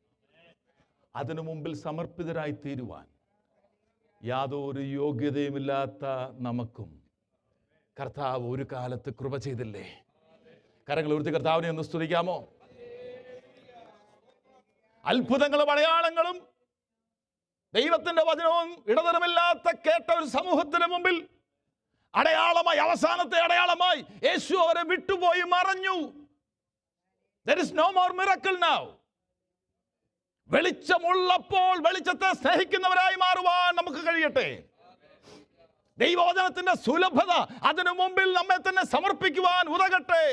അതിനു മുമ്പിൽ സമർപ്പിതരായി തീരുവാൻ യാതൊരു യോഗ്യതയുമില്ലാത്ത നമുക്കും കർത്താവ് ഒരു കാലത്ത് കൃപ ചെയ്തില്ലേ? കരങ്ങൾ ഉയർത്തി കർത്താവിനെ ഒന്ന് സ്തുതിക്കാമോ? അത്ഭുതങ്ങളും അടയാളങ്ങളും ദൈവത്തിന്റെ വചനവും ഇടതരമില്ലാത്ത കേട്ട ഒരു സമൂഹത്തിന് മുമ്പിൽ അടയാളമായി, അവസാനത്തെ അടയാളമായി യേശു അവരെ വിട്ടുപോയി മറഞ്ഞു. There is no more miracle now. വെളിച്ചമുള്ളപ്പോൾ വെളിച്ചത്തെ സ്നേഹിക്കുന്നവരായി മാറുവാൻ നമുക്ക് കഴിയട്ടെ. ദൈവവചനത്തിന്റെ സുലഭത അതിനു മുമ്പിൽ നമ്മെ തന്നെ സമർപ്പിക്കുവാൻ ഉതകട്ടെ.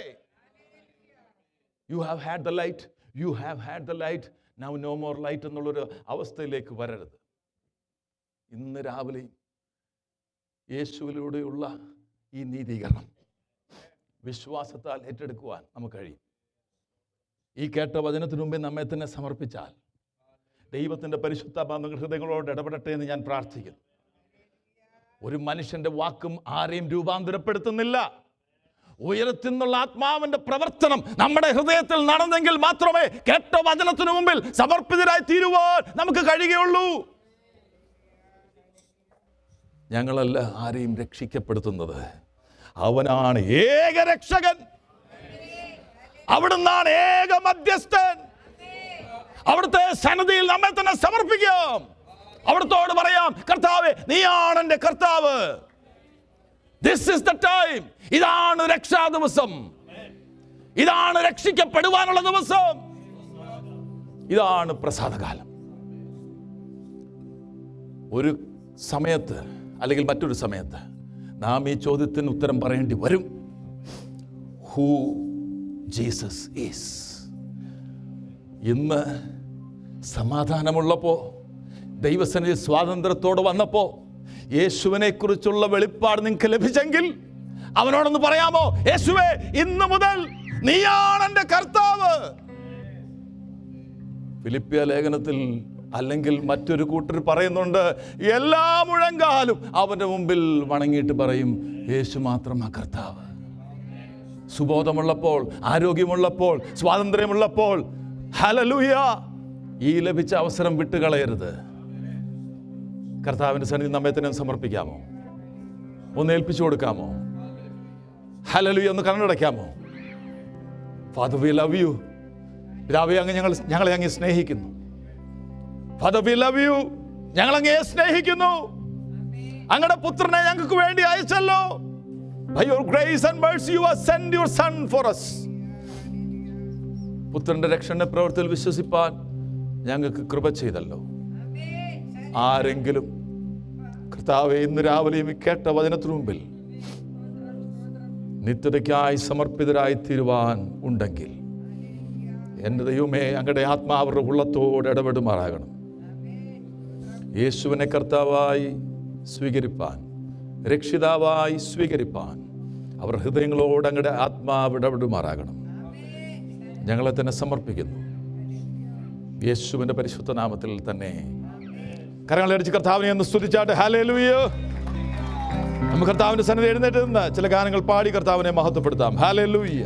You have had the light. You have had the light. Now no more light എന്നുള്ളൊരു അവസ്ഥയിലേക്ക് വരരുത്. ഇന്ന് രാവിലെ യേശുവിലൂടെയുള്ള ഈ നീതീകരണം വിശ്വാസത്താൽ ഏറ്റെടുക്കുവാൻ നമുക്ക് കഴിയും. ഈ കേട്ട വചനത്തിനു മുമ്പേ നമ്മെ തന്നെ സമർപ്പിച്ചാൽ ദൈവത്തിൻ്റെ പരിശുദ്ധാത്മാവ് ഹൃദയങ്ങളോട് ഇടപെടട്ടെ എന്ന് ഞാൻ പ്രാർത്ഥിക്കുന്നു. ഒരു മനുഷ്യന്റെ വാക്കും ആരെയും രൂപാന്തരപ്പെടുത്തുന്നില്ല. ഉയരത്തിൽ നിന്നുള്ള ആത്മാവിന്റെ പ്രവർത്തനം നമ്മുടെ ഹൃദയത്തിൽ നടന്നെങ്കിൽ മാത്രമേ കേട്ട വചനത്തിനു മുമ്പിൽ സമർപ്പിതരായി തീരുവാൻ നമുക്ക് കഴിയുകയുള്ളൂ. ഞങ്ങളല്ല ആരെയും രക്ഷിക്കപ്പെടുത്തുന്നത്, അവനാണ് ഏക രക്ഷകൻ, അവിടുന്നാണ് ഏക മധ്യസ്ഥൻ. അവിടുത്തെ സന്നിധിയിൽ നമ്മെ തന്നെ സമർപ്പിക്കാം. അവിടുത്തോട് പറയാം, കർത്താവേ, നീയാണ് എൻ്റെ കർത്താവ്. This is the time. ഇതാണ് രക്ഷാ ദിവസം, ഇതാണ് രക്ഷിക്കപ്പെടുവാനുള്ള ദിവസം, ഇതാണ് പ്രസാദകാലം. ഒരു സമയത്ത് അല്ലെങ്കിൽ മറ്റൊരു സമയത്ത് നാം ഈ ചോദ്യത്തിന് ഉത്തരം പറയേണ്ടി വരും. Who Jesus is. ഇന്ന് സമാധാനമുള്ളപ്പോൾ, ദൈവസന്നിധി സ്വാതന്ത്ര്യത്തോടെ വന്നപ്പോൾ യേശുവിനെ കുറിച്ചുള്ള വെളിപ്പാട് നിങ്ങൾക്ക് ലഭിച്ചെങ്കിൽ അവനോടൊന്ന് പറയാമോ, യേശുവേ, ഇന്ന് മുതൽ നീയാണ് എൻ്റെ കർത്താവ്. ഫിലിപ്പിയ ലേഖനത്തിൽ അല്ലെങ്കിൽ മറ്റൊരു കൂട്ടർ പറയുന്നുണ്ട്, എല്ലാ മുഴങ്കാലും അവൻ്റെ മുമ്പിൽ വണങ്ങിയിട്ട് പറയും, യേശു മാത്രമാ കർത്താവ്. സുബോധമുള്ളപ്പോൾ, ആരോഗ്യമുള്ളപ്പോൾ, സ്വാതന്ത്ര്യമുള്ളപ്പോൾ, ഹല്ലേലൂയ, ഈ ലഭിച്ച അവസരം വിട്ടുകളയരുത്. കർത്താവിൻ്റെ സന്നിധി നമ്മെ തന്നെ സമർപ്പിക്കാമോ? ഒന്ന് ഏൽപ്പിച്ചു കൊടുക്കാമോ? ഹല്ലേലൂയ ഒന്ന് കണ്ണടയ്ക്കാമോ? Father, we love you. പിതാവേ, അങ്ങ് ഞങ്ങളെ അങ്ങ് സ്നേഹിക്കുന്നു. Father, we love you. ഞങ്ങളങ്ങയെ സ്നേഹിക്കുന്നു. അങ്ങയുടെ പുത്രനെ ഞങ്ങൾക്ക് വേണ്ടി അയച്ചല്ലോ. By your grace and mercy you have sent your son for us. പുത്രന്റെ രക്ഷണ പ്രവൃത്തിയിൽ വിശ്വസിപ്പാൻ ഞങ്ങൾക്ക് കൃപ ചെയ്തല്ലോ. ആരെങ്കിലും കർത്താവേ, ഇന്ന് രാവിലെയും കേട്ട വചനത്തിനു മുമ്പിൽ നിത്യതയ്ക്കായി സമർപ്പിതരായി തീരുവാൻ ഉണ്ടെങ്കിൽ, എൻ്റെ ദൈവമേ, അങ്ങയുടെ ആത്മാവരുടെ ഉള്ളത്തോട് ഇടപെടുമാറാകണം. യേശുവിനെ കർത്താവായി സ്വീകരിപ്പാൻ, രക്ഷിതാവായി സ്വീകരിപ്പാൻ അവർ ഹൃദയങ്ങളോട് അങ്ങയുടെ ആത്മാവ് ഇടപെടുമാറാകണം. ഞങ്ങളെ തന്നെ സമർപ്പിക്കുന്നു യേശുവിൻ്റെ പരിശുദ്ധ നാമത്തിൽ തന്നെ. കരങ്ങളടിച്ച് കർത്താവിനെ ഒന്ന് സ്തുതിച്ചാട്ടെ. ഹല്ലേലൂയ. നമുക്ക് കർത്താവിൻ്റെ സന്നിധി എഴുന്നേറ്റ് നിന്ന് ചില ഗാനങ്ങൾ പാടി കർത്താവിനെ മഹത്വപ്പെടുത്താം. ഹല്ലേലൂയ.